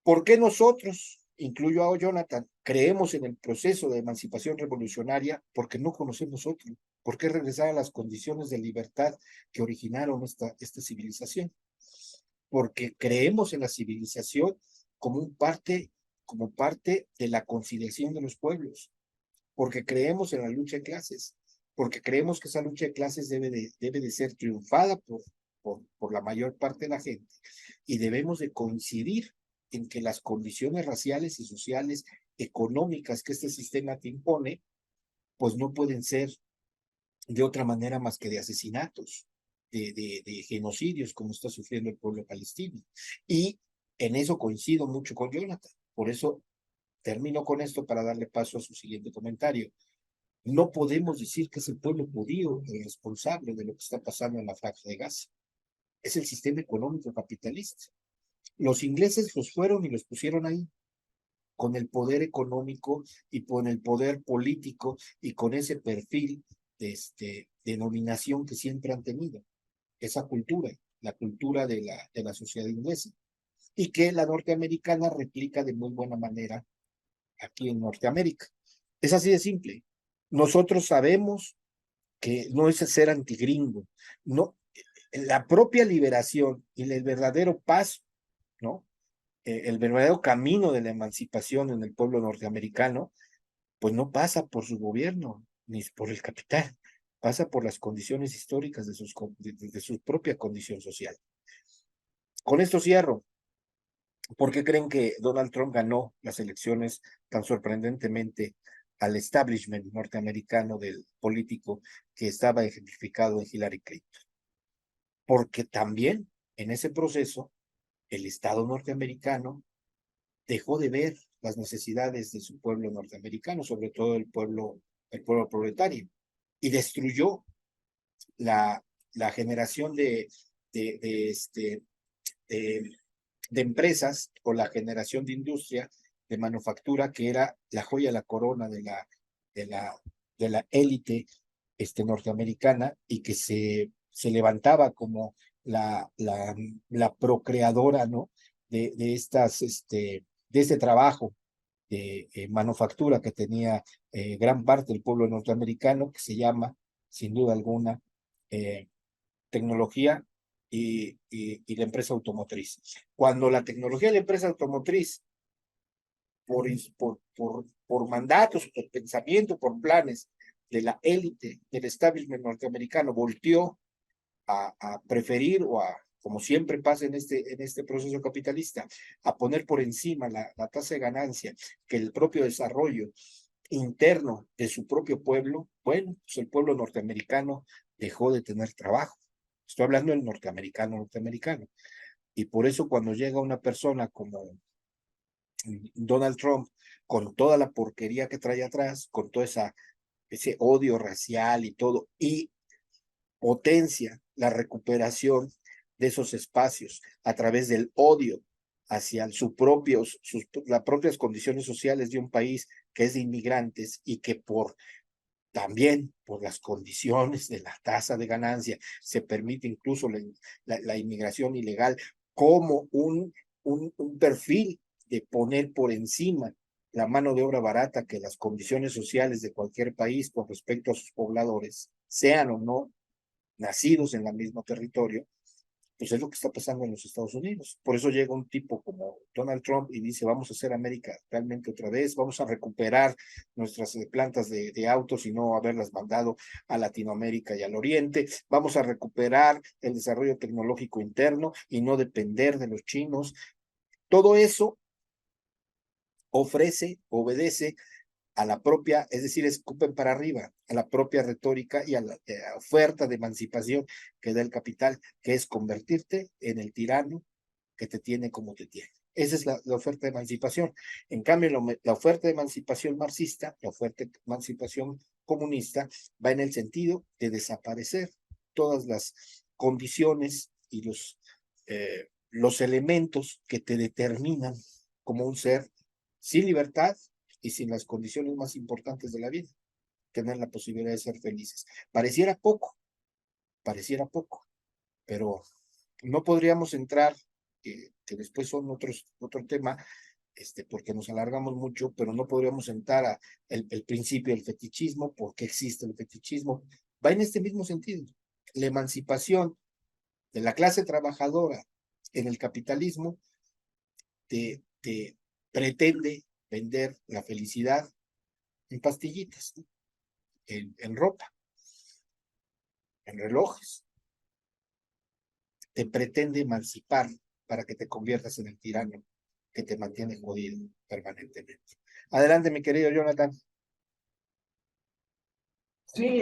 ¿Por qué nosotros, incluyo a Jonathan, creemos en el proceso de emancipación revolucionaria? Porque no conocemos otro. ¿Por qué regresar a las condiciones de libertad que originaron esta civilización? Porque creemos en la civilización como parte de la conciliación de los pueblos, porque creemos en la lucha de clases, porque creemos que esa lucha de clases debe de ser triunfada por la mayor parte de la gente y debemos de coincidir en que las condiciones raciales y sociales, económicas que este sistema te impone, pues no pueden ser de otra manera más que de asesinatos, de genocidios como está sufriendo el pueblo palestino. Y en eso coincido mucho con Jonathan. Por eso termino con esto para darle paso a su siguiente comentario. No podemos decir que es el pueblo judío el responsable de lo que está pasando en la franja de Gaza. Es el sistema económico capitalista. Los ingleses los fueron y los pusieron ahí, con el poder económico y con el poder político y con ese perfil de dominación que siempre han tenido, esa cultura, la cultura de la sociedad inglesa, y que la norteamericana replica de muy buena manera aquí en Norteamérica. Es así de simple. Nosotros sabemos que no es ser antigringo, no, la propia liberación y el verdadero paso, ¿no? El verdadero camino de la emancipación en el pueblo norteamericano, pues no pasa por su gobierno, ni por el capital, pasa por las condiciones históricas de su propia condición social. Con esto cierro. ¿Por qué creen que Donald Trump ganó las elecciones tan sorprendentemente al establishment norteamericano del político que estaba ejemplificado en Hillary Clinton? Porque también en ese proceso el Estado norteamericano dejó de ver las necesidades de su pueblo norteamericano, sobre todo el pueblo proletario, y destruyó la, la generación de, de empresas o la generación de industria de manufactura que era la joya, la corona de la, de la élite norteamericana y que se levantaba como la procreadora, ¿no? De este trabajo de manufactura que tenía gran parte del pueblo norteamericano, que se llama, sin duda alguna, eh, tecnología y la empresa automotriz. Cuando la tecnología y la empresa automotriz, por mandatos, por pensamiento, por planes de la élite del establishment norteamericano, volteó a preferir o a, como siempre pasa en este proceso capitalista, a poner por encima la tasa de ganancia que el propio desarrollo interno de su propio pueblo, bueno, pues el pueblo norteamericano dejó de tener trabajo. Estoy hablando del norteamericano. Y por eso cuando llega una persona como Donald Trump, con toda la porquería que trae atrás, con todo ese odio racial y todo, y potencia la recuperación de esos espacios a través del odio hacia las propias condiciones sociales de un país que es de inmigrantes y que también por las condiciones de la tasa de ganancia se permite incluso la inmigración ilegal como un perfil de poner por encima la mano de obra barata que las condiciones sociales de cualquier país con respecto a sus pobladores, sean o no nacidos en el mismo territorio, pues es lo que está pasando en los Estados Unidos. Por eso llega un tipo como Donald Trump y dice, vamos a hacer América realmente otra vez, vamos a recuperar nuestras plantas de autos y no haberlas mandado a Latinoamérica y al Oriente, vamos a recuperar el desarrollo tecnológico interno y no depender de los chinos. Todo eso obedece a la propia, es decir, escupen para arriba, a la propia retórica y a la oferta de emancipación que da el capital, que es convertirte en el tirano que te tiene como te tiene. Esa es la oferta de emancipación. En cambio, la oferta de emancipación marxista, la oferta de emancipación comunista, va en el sentido de desaparecer todas las condiciones y los elementos que te determinan como un ser sin libertad y sin las condiciones más importantes de la vida, tener la posibilidad de ser felices. Pareciera poco, pero no podríamos entrar, que después son otro tema, porque nos alargamos mucho, pero no podríamos entrar a el principio del fetichismo, porque existe el fetichismo. Va en este mismo sentido. La emancipación de la clase trabajadora en el capitalismo te pretende vender la felicidad en pastillitas, ¿no? En ropa, en relojes. Te pretende emancipar para que te conviertas en el tirano que te mantiene jodido permanentemente. Adelante, mi querido Jonathan. Sí,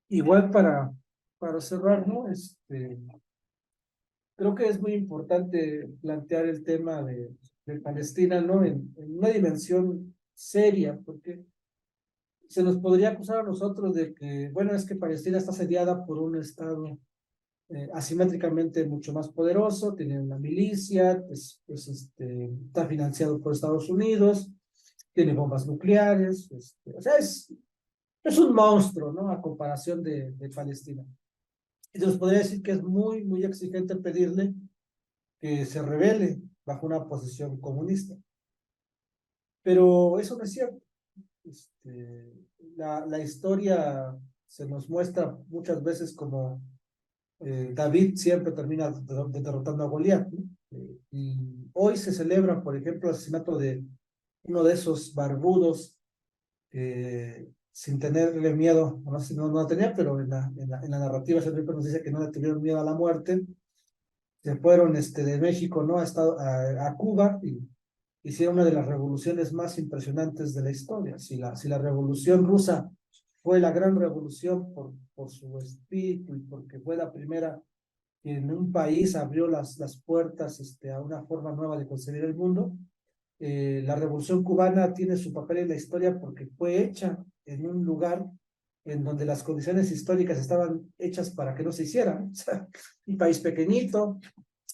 igual para cerrar, ¿no? Creo que es muy importante plantear el tema de Palestina, ¿no? En una dimensión seria, porque se nos podría acusar a nosotros de que, bueno, es que Palestina está asediada por un Estado asimétricamente mucho más poderoso, tiene una milicia, está financiado por Estados Unidos, tiene bombas nucleares, o sea, es un monstruo, ¿no? A comparación de Palestina. Y se nos podría decir que es muy, muy exigente pedirle que se rebele bajo una posición comunista. Pero eso no es cierto. La historia se nos muestra muchas veces como David siempre termina derrotando a Goliat, ¿no? Y hoy se celebra, por ejemplo, el asesinato de uno de esos barbudos, sin tenerle miedo, no sé si no tenía, pero en la narrativa siempre nos dice que no le tuvieron miedo a la muerte. Se fueron de México, ¿no? A Cuba y hicieron una de las revoluciones más impresionantes de la historia. Si la revolución rusa fue la gran revolución por su espíritu y porque fue la primera que en un país abrió las puertas a una forma nueva de concebir el mundo, la revolución cubana tiene su papel en la historia porque fue hecha en un lugar en donde las condiciones históricas estaban hechas para que no se hicieran. O sea, un país pequeñito,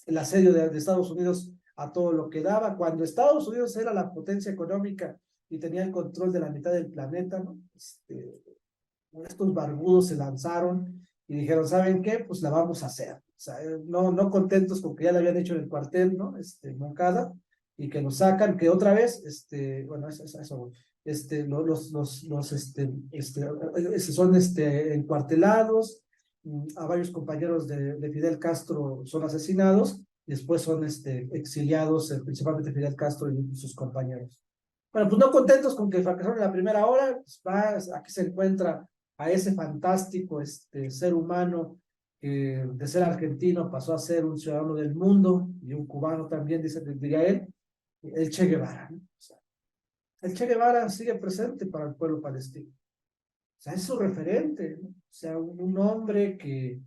el asedio de Estados Unidos a todo lo que daba, cuando Estados Unidos era la potencia económica y tenía el control de la mitad del planeta, ¿no? Estos barbudos se lanzaron y dijeron, ¿saben qué? Pues la vamos a hacer. O sea, no contentos con que ya le habían hecho en el cuartel, ¿no? Moncada, y que lo sacan, que otra vez, bueno, eso, son encuartelados, a varios compañeros de Fidel Castro son asesinados, y después son exiliados, principalmente Fidel Castro y sus compañeros. Bueno, pues no contentos con que fracasaron en la primera hora, pues aquí se encuentra a ese fantástico ser humano que de ser argentino pasó a ser un ciudadano del mundo y un cubano también, diría él, el Che Guevara, ¿no? O sea, el Che Guevara sigue presente para el pueblo palestino. O sea, es su referente, ¿no? O sea, un hombre que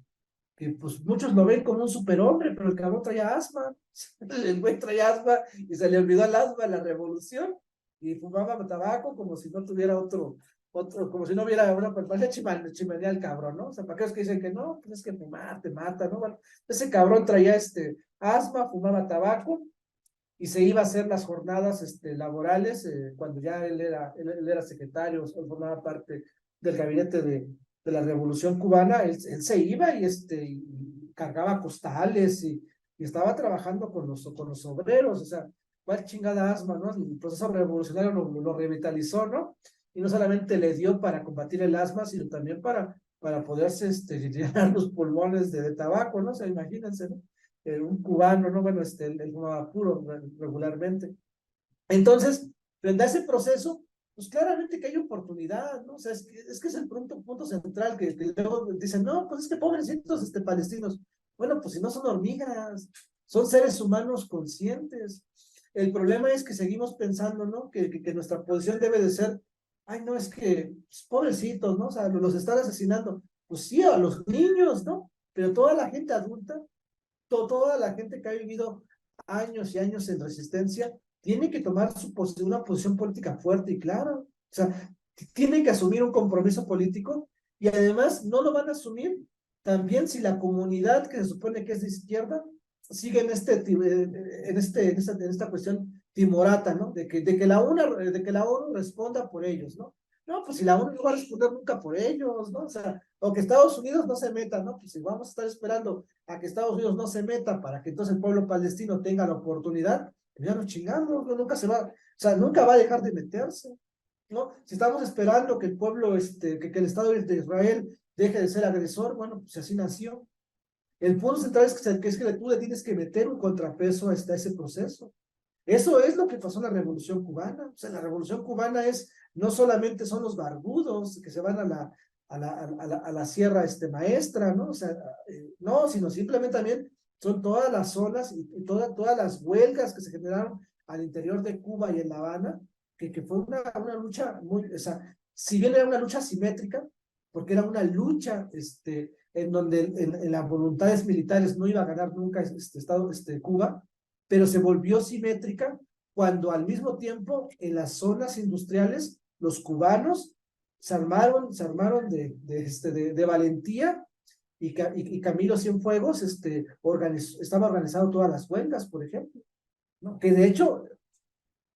pues muchos lo ven como un superhombre, pero el cabrón traía asma, el güey traía asma y se le olvidó el asma en la revolución y fumaba tabaco como si no tuviera como si no hubiera una persona chimenea el cabrón, ¿no? O sea, para aquellos que dicen que no, pues es que fumar te mata, ¿no? Bueno, ese cabrón traía asma, fumaba tabaco y se iba a hacer las jornadas laborales cuando ya él era secretario, él formaba parte del gabinete de la Revolución Cubana, él se iba y cargaba costales y estaba trabajando con los obreros, o sea, cuál chingada asma, ¿no? El proceso revolucionario lo revitalizó, ¿no? Y no solamente le dio para combatir el asma, sino también para poderse llenar los pulmones de tabaco, ¿no? O sea, imagínense, ¿no? Un cubano, ¿no? Bueno, él fumaba puro regularmente. Entonces, frente a ese proceso, pues claramente que hay oportunidad, ¿no? O sea, es que es el punto central que luego dicen, no, pues es que pobrecitos palestinos. Bueno, pues si no son hormigas, son seres humanos conscientes. El problema es que seguimos pensando, ¿no? Que nuestra posición debe de ser, ay, no, es que, pues, pobrecitos, ¿no? O sea, los están asesinando. Pues sí, a los niños, ¿no? Pero toda la gente adulta, toda la gente que ha vivido años y años en resistencia tiene que tomar una posición política fuerte y clara. O sea, tiene que asumir un compromiso político y además no lo van a asumir también si la comunidad que se supone que es de izquierda sigue en esta cuestión timorata, ¿no? De que la ONU responda por ellos, ¿no? No, pues si la ONU no va a responder nunca por ellos, ¿no? O sea, o que Estados Unidos no se meta, ¿no? Pues si vamos a estar esperando a que Estados Unidos no se meta para que entonces el pueblo palestino tenga la oportunidad, pues ya nos chingamos, ¿no? Nunca se va, o sea, nunca va a dejar de meterse, ¿no? Si estamos esperando que el pueblo, que el Estado de Israel deje de ser agresor, bueno, pues así nació. El punto central es que tú le tienes que meter un contrapeso a ese proceso. Eso es lo que pasó en la Revolución Cubana. O sea, la Revolución Cubana no solamente son los barbudos que se van a la Sierra Maestra, ¿no? O sea, no, sino simplemente también son todas las zonas y todas las huelgas que se generaron al interior de Cuba y en La Habana, que fue una lucha o sea, si bien era una lucha simétrica, porque era una lucha en donde en las voluntades militares no iba a ganar nunca Cuba, pero se volvió simétrica cuando al mismo tiempo en las zonas industriales los cubanos se armaron de valentía y Camilo Cienfuegos estaba organizando todas las huelgas, por ejemplo, ¿no? Que de hecho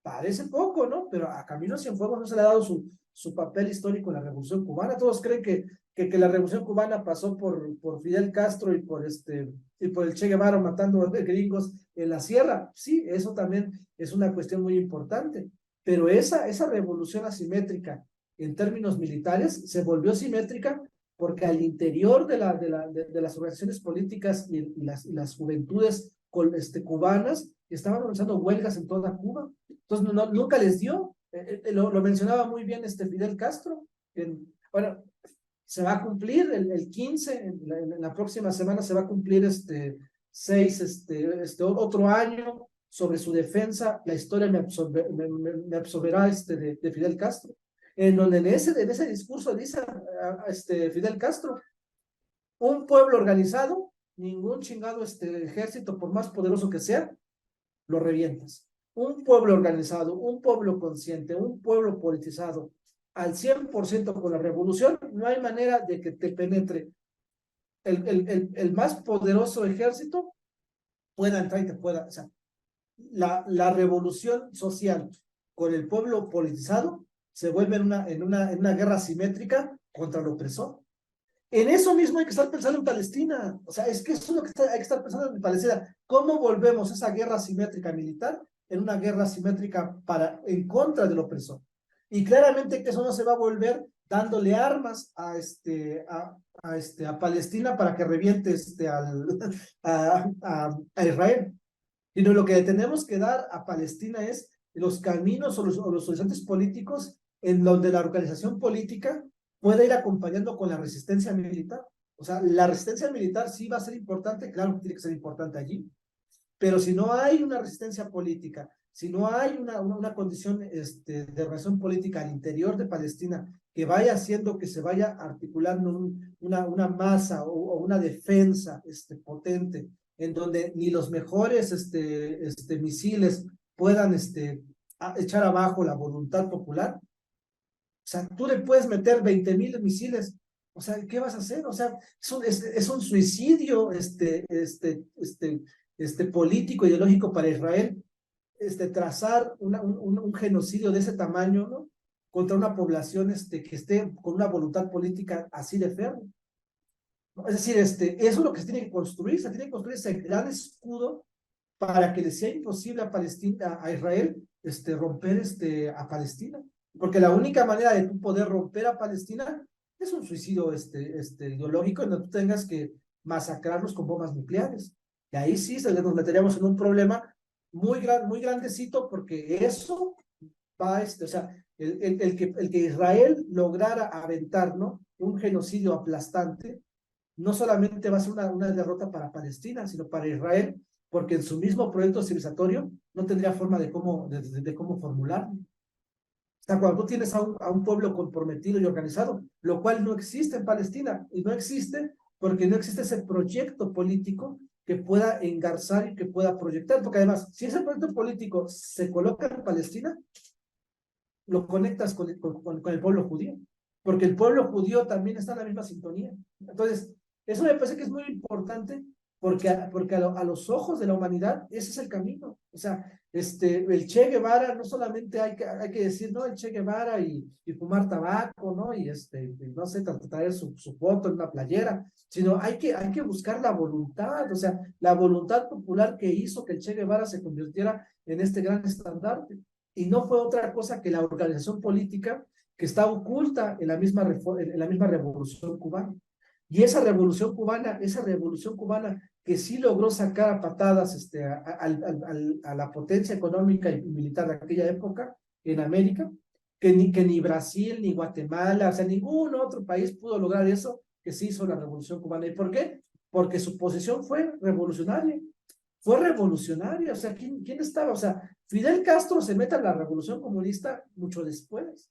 parece poco, ¿no? Pero a Camilo Cienfuegos no se le ha dado su papel histórico en la Revolución Cubana. Todos creen que la Revolución Cubana pasó por Fidel Castro y por el Che Guevara matando gringos en la sierra. Sí, eso también es una cuestión muy importante. Pero esa revolución asimétrica en términos militares se volvió simétrica porque al interior de las organizaciones políticas y las juventudes cubanas estaban organizando huelgas en toda Cuba. Entonces, nunca les dio. Lo mencionaba muy bien Fidel Castro. Bueno, se va a cumplir el 15, en la próxima semana se va a cumplir otro año sobre su defensa, la historia me absorberá de Fidel Castro, en donde en ese discurso dice Fidel Castro, un pueblo organizado, ningún chingado ejército, por más poderoso que sea, lo revientas. Un pueblo organizado, un pueblo consciente, un pueblo politizado, al 100% con la revolución, no hay manera de que te penetre el más poderoso ejército pueda entrar y te pueda, o sea, la revolución social con el pueblo politizado se vuelve en una guerra simétrica contra el opresor. En eso mismo hay que estar pensando en Palestina. O sea, es que eso es lo que hay que estar pensando en Palestina. ¿Cómo volvemos esa guerra simétrica militar en una guerra simétrica en contra del opresor? Y claramente que eso no se va a volver dándole armas a Palestina para que reviente a Israel. Sino lo que tenemos que dar a Palestina es los caminos o los horizontes políticos en donde la organización política pueda ir acompañando con la resistencia militar. O sea, la resistencia militar sí va a ser importante, claro que tiene que ser importante allí, pero si no hay una resistencia política, si no hay una condición de relación política al interior de Palestina que vaya haciendo que se vaya articulando una masa o una defensa potente, en donde ni los mejores misiles puedan echar abajo la voluntad popular. O sea, tú le puedes meter 20,000 misiles. O sea, ¿qué vas a hacer? O sea, es un suicidio político, ideológico para Israel, trazar un genocidio de ese tamaño, ¿no? Contra una población que esté con una voluntad política así de férrea. ¿No? Es decir, eso es lo que se tiene que construir. Se tiene que construir ese gran escudo para que le sea imposible a Palestina, a Israel, romper a Palestina. Porque la única manera de tú poder romper a Palestina es un suicidio ideológico en donde tú tengas que masacrarlos con bombas nucleares. Y ahí sí nos meteríamos en un problema muy grandecito, porque eso va, o sea, el que Israel lograra aventar, ¿no? Un genocidio aplastante, no solamente va a ser una derrota para Palestina, sino para Israel, porque en su mismo proyecto civilizatorio no tendría forma de cómo formularlo. O sea, cuando tú tienes a un pueblo comprometido y organizado, lo cual no existe en Palestina, y no existe porque no existe ese proyecto político que pueda engarzar y que pueda proyectar, porque además, si ese proyecto político se coloca en Palestina, lo conectas con el pueblo judío, porque el pueblo judío también está en la misma sintonía. Entonces, eso me parece que es muy importante, porque a los ojos de la humanidad ese es el camino. O sea, el Che Guevara no solamente hay que decir, no, el Che Guevara y fumar tabaco, ¿no? Y no sé, traer su foto en una playera, sino hay que buscar la voluntad, o sea, la voluntad popular que hizo que el Che Guevara se convirtiera en este gran estandarte. Y no fue otra cosa que la organización política que está oculta en la misma revolución cubana. Y esa revolución cubana que sí logró sacar a patadas a la potencia económica y militar de aquella época en América, que ni Brasil, ni Guatemala, o sea, ningún otro país pudo lograr eso que sí hizo la revolución cubana. ¿Y por qué? Porque su posición fue revolucionaria. Fue revolucionaria, o sea, ¿quién estaba? O sea, Fidel Castro se mete a la revolución comunista mucho después.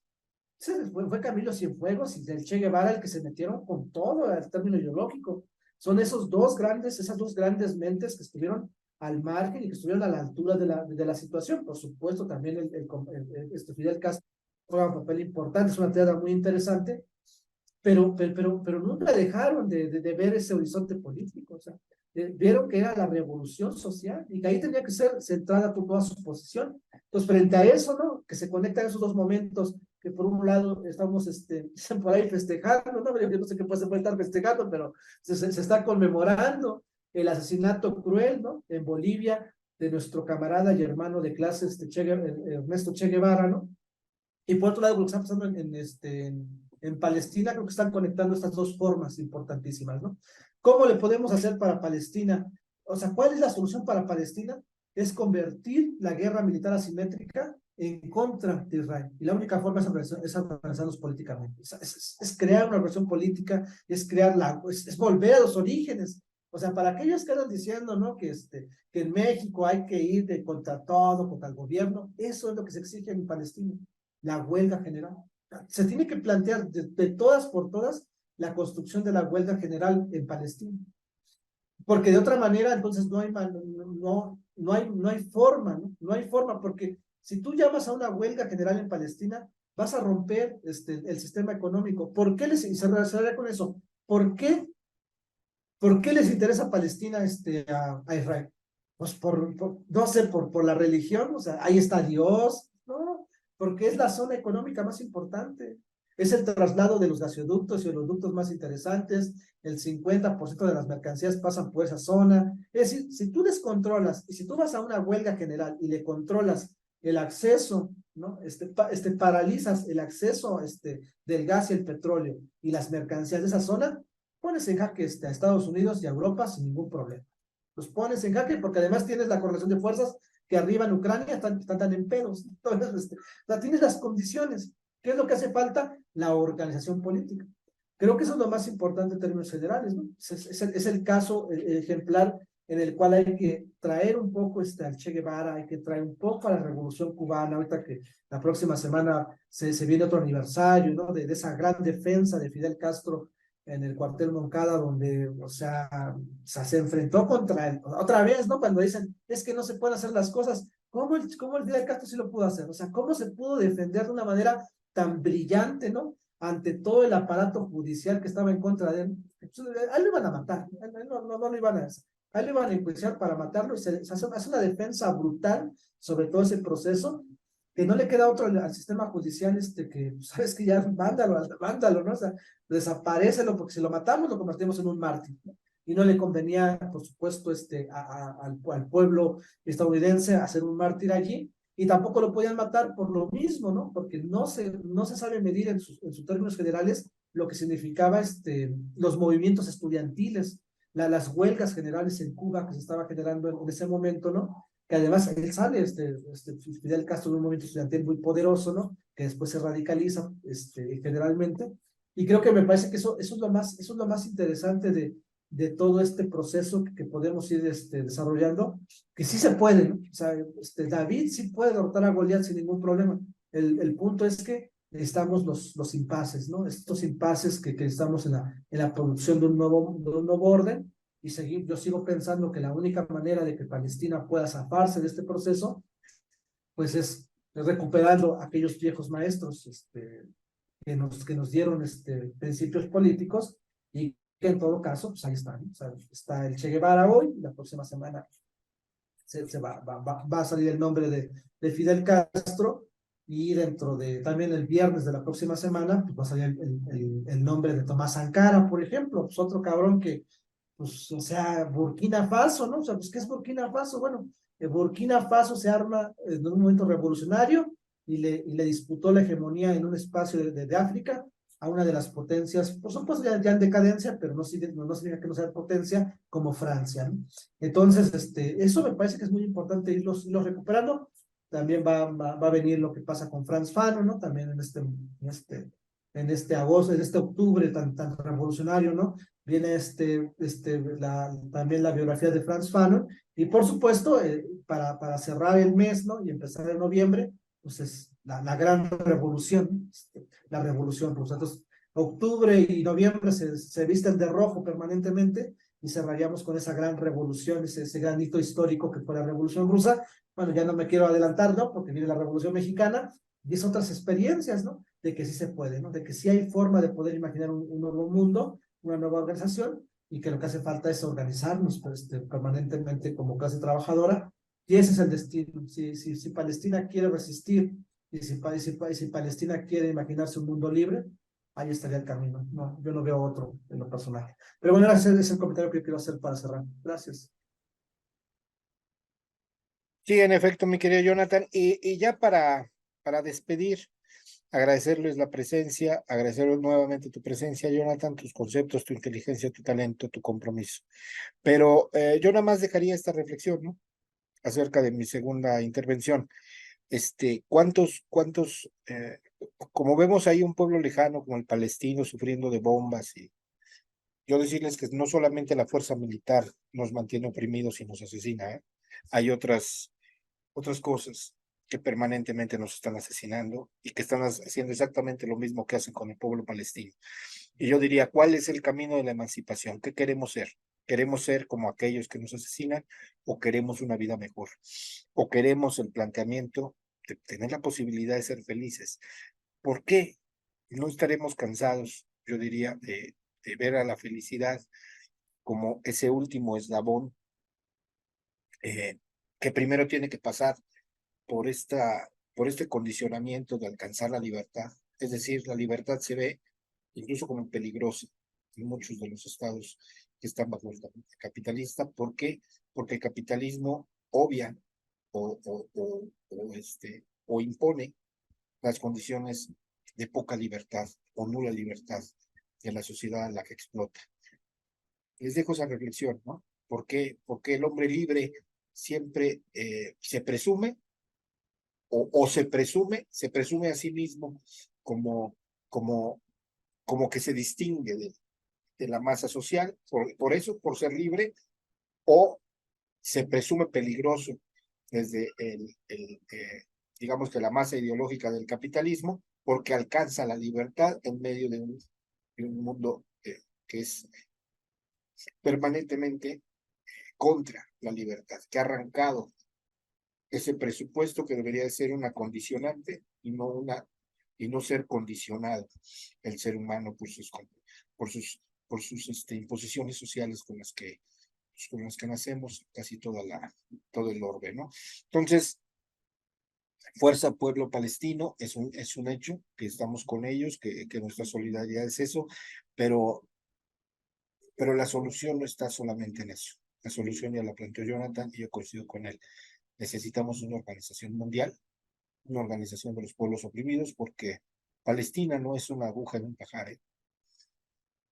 Fue Camilo Cienfuegos y el Che Guevara el que se metieron con todo el término ideológico. Son esas dos grandes mentes que estuvieron al margen y que estuvieron a la altura de la situación. Por supuesto, también Fidel Castro juega un papel importante, es una teoría muy interesante, pero nunca dejaron de ver ese horizonte político. O sea, vieron que era la revolución social y que ahí tenía que ser centrada toda su posición. Entonces, frente a eso, ¿no? Que se conectan esos dos momentos, que por un lado estamos por ahí festejando, ¿no? Yo no sé qué se puede estar festejando, pero se está conmemorando el asesinato cruel, ¿no? En Bolivia, de nuestro camarada y hermano de clase, Ernesto Che Guevara, ¿no? Y por otro lado, lo que está pasando en en Palestina, creo que están conectando estas dos formas importantísimas, ¿no? ¿Cómo le podemos hacer para Palestina? O sea, ¿cuál es la solución para Palestina? Es convertir la guerra militar asimétrica en contra de Israel. Y la única forma es organizarlos políticamente. Es crear una organización política, es volver a los orígenes. O sea, para aquellos que andan diciendo, ¿no? Que en México hay que ir contra todo, contra el gobierno, eso es lo que se exige en Palestina, la huelga general. Se tiene que plantear de todas por todas la construcción de la huelga general en Palestina. Porque de otra manera, entonces no hay forma, ¿no? No hay forma, porque si tú llamas a una huelga general en Palestina, vas a romper el sistema económico. ¿Por qué les, y cerraré con eso, ¿por qué les interesa Palestina a Israel? Pues no sé, por la religión, o sea, ahí está Dios, no, porque es la zona económica más importante. Es el traslado de los gasoductos y los ductos más interesantes. El 50% de las mercancías pasan por esa zona. Es decir, si tú descontrolas y si tú vas a una huelga general y le controlas el acceso, ¿no? Paralizas el acceso del gas y el petróleo y las mercancías de esa zona, pones en jaque a Estados Unidos y a Europa sin ningún problema. Los pones en jaque porque además tienes la correlación de fuerzas que arriba en Ucrania están en pedos. Entonces, tienes las condiciones. ¿Qué es lo que hace falta? La organización política. Creo que eso es lo más importante en términos federales, ¿no? Es el caso ejemplar en el cual hay que traer un poco al Che Guevara, hay que traer un poco a la Revolución Cubana, ahorita que la próxima semana se viene otro aniversario, ¿no? De esa gran defensa de Fidel Castro en el cuartel Moncada, donde, o sea, se enfrentó contra él. Otra vez, ¿no? Cuando dicen, es que no se pueden hacer las cosas, ¿cómo el Fidel Castro sí lo pudo hacer? O sea, ¿cómo se pudo defender de una manera tan brillante, ¿no? Ante todo el aparato judicial que estaba en contra de él? A él lo iban a matar, a él no lo iban a hacer. A él lo iban a enjuiciar para matarlo y se hace una defensa brutal sobre todo ese proceso, que no le queda otro al sistema judicial que, sabes que ya mándalo, ¿no? O sea, desaparécelo, porque si lo matamos lo convertimos en un mártir, ¿no? Y no le convenía, por supuesto, al pueblo estadounidense hacer un mártir allí, y tampoco lo podían matar por lo mismo, ¿no? Porque no se sabe medir en sus términos generales lo que significaba los movimientos estudiantiles, las huelgas generales en Cuba que se estaba generando en ese momento, ¿no? Que además él sale, Fidel Castro, de un movimiento estudiantil muy poderoso, ¿no? Que después se radicaliza, generalmente. Y creo que me parece que eso es lo más interesante de todo este proceso que podemos ir desarrollando, que sí se puede, ¿no? O sea, David sí puede derrotar a Goliat sin ningún problema. El punto es que necesitamos los impases, ¿no? Estos impases que estamos en la producción de un nuevo orden, y yo sigo pensando que la única manera de que Palestina pueda zafarse de este proceso, pues es recuperando aquellos viejos maestros que nos dieron principios políticos, y que en todo caso, pues ahí están, ¿no? O sea, está el Che Guevara hoy, y la próxima semana va a salir el nombre de Fidel Castro, y dentro de también el viernes de la próxima semana, pues va a salir el nombre de Tomás Sankara, por ejemplo, pues otro cabrón que, pues, o sea, Burkina Faso, ¿no? O sea, pues, ¿qué es Burkina Faso? Bueno, Burkina Faso se arma en un momento revolucionario y le disputó la hegemonía en un espacio de África a una de las potencias, por supuesto ya en decadencia, pero no significa que no sea potencia, como Francia, ¿no? Entonces, eso me parece que es muy importante irlos recuperando. También va a venir lo que pasa con Frantz Fanon, ¿no? También en este agosto, en este octubre tan revolucionario, ¿no? Viene también la biografía de Frantz Fanon, y por supuesto, para cerrar el mes, ¿no? Y empezar en noviembre, pues es la gran revolución, la revolución rusa. Entonces, octubre y noviembre se visten de rojo permanentemente, y cerraríamos con esa gran revolución, ese gran hito histórico que fue la Revolución Rusa. Bueno, ya no me quiero adelantar, ¿no? Porque viene la Revolución Mexicana, y es otras experiencias, ¿no? De que sí se puede, ¿no? De que sí hay forma de poder imaginar un nuevo mundo, una nueva organización, y que lo que hace falta es organizarnos, pues, permanentemente como clase trabajadora, y ese es el destino. Si Palestina quiere resistir, y si Palestina quiere imaginarse un mundo libre, ahí estaría el camino. No, yo no veo otro en lo personal. Pero bueno, ese es el comentario que quiero hacer para cerrar. Gracias. Sí, en efecto, mi querido Jonathan. Y ya para despedir, agradecerles la presencia, agradecerles nuevamente tu presencia, Jonathan, tus conceptos, tu inteligencia, tu talento, tu compromiso. Pero yo nada más dejaría esta reflexión, ¿no? Acerca de mi segunda intervención. Como vemos ahí un pueblo lejano como el palestino sufriendo de bombas, y yo decirles que no solamente la fuerza militar nos mantiene oprimidos y nos asesina, ¿eh? Hay otras cosas que permanentemente nos están asesinando y que están haciendo exactamente lo mismo que hacen con el pueblo palestino. Y yo diría, ¿cuál es el camino de la emancipación? ¿Qué queremos ser? ¿Queremos ser como aquellos que nos asesinan o queremos una vida mejor? ¿O queremos el planteamiento de tener la posibilidad de ser felices? ¿Por qué no estaremos cansados, yo diría, de ver a la felicidad como ese último eslabón eh, que primero tiene que pasar por este condicionamiento de alcanzar la libertad? Es decir, la libertad se ve incluso como peligrosa en muchos de los estados que están bajo el capitalista. ¿Por qué? Porque el capitalismo obvia o impone las condiciones de poca libertad o nula libertad de la sociedad en la que explota. Les dejo esa reflexión, ¿no? ¿Por qué el hombre libre siempre se presume o se presume a sí mismo como, como, como que se distingue de la masa social, por eso, por ser libre, o se presume peligroso desde digamos que la masa ideológica del capitalismo, porque alcanza la libertad en medio de un mundo que es permanentemente contra la libertad, que ha arrancado ese presupuesto que debería de ser una condicionante y no ser condicionado el ser humano por sus, por sus imposiciones sociales con las que nacemos, casi todo el orbe, ¿no? Entonces, fuerza pueblo palestino, es un hecho, que estamos con ellos, que nuestra solidaridad es eso, pero la solución no está solamente en eso. La solución ya la planteó Jonathan y yo coincido con él. Necesitamos una organización mundial, una organización de los pueblos oprimidos, porque Palestina no es una aguja en un pajar, ¿eh?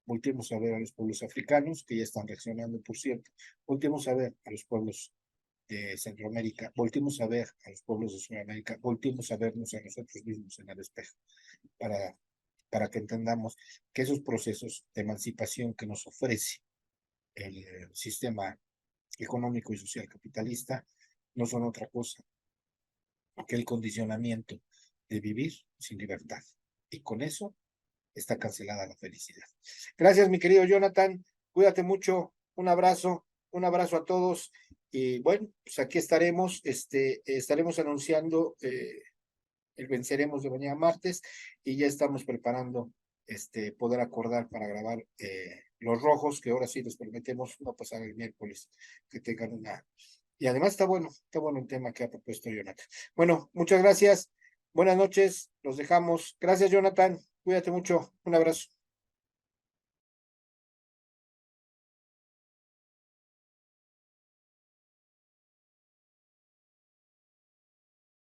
Volteemos a ver a los pueblos africanos, que ya están reaccionando, por cierto. Volteemos a ver a los pueblos de Centroamérica, volteemos a ver a los pueblos de Sudamérica, volteemos a vernos a nosotros mismos en el espejo, para, para que entendamos que esos procesos de emancipación que nos ofrece el sistema económico y social capitalista no son otra cosa que el condicionamiento de vivir sin libertad. Y con eso está cancelada la felicidad. Gracias, mi querido Jonathan. Cuídate mucho. Un abrazo a todos. Y bueno, pues aquí estaremos, estaremos anunciando el Venceremos de mañana martes y ya estamos preparando poder acordar para grabar los rojos, que ahora sí les prometemos no pasar el miércoles, que tengan una. Y además está bueno el tema que ha propuesto Jonathan. Bueno, muchas gracias. Buenas noches, los dejamos. Gracias, Jonathan. Cuídate mucho. Un abrazo.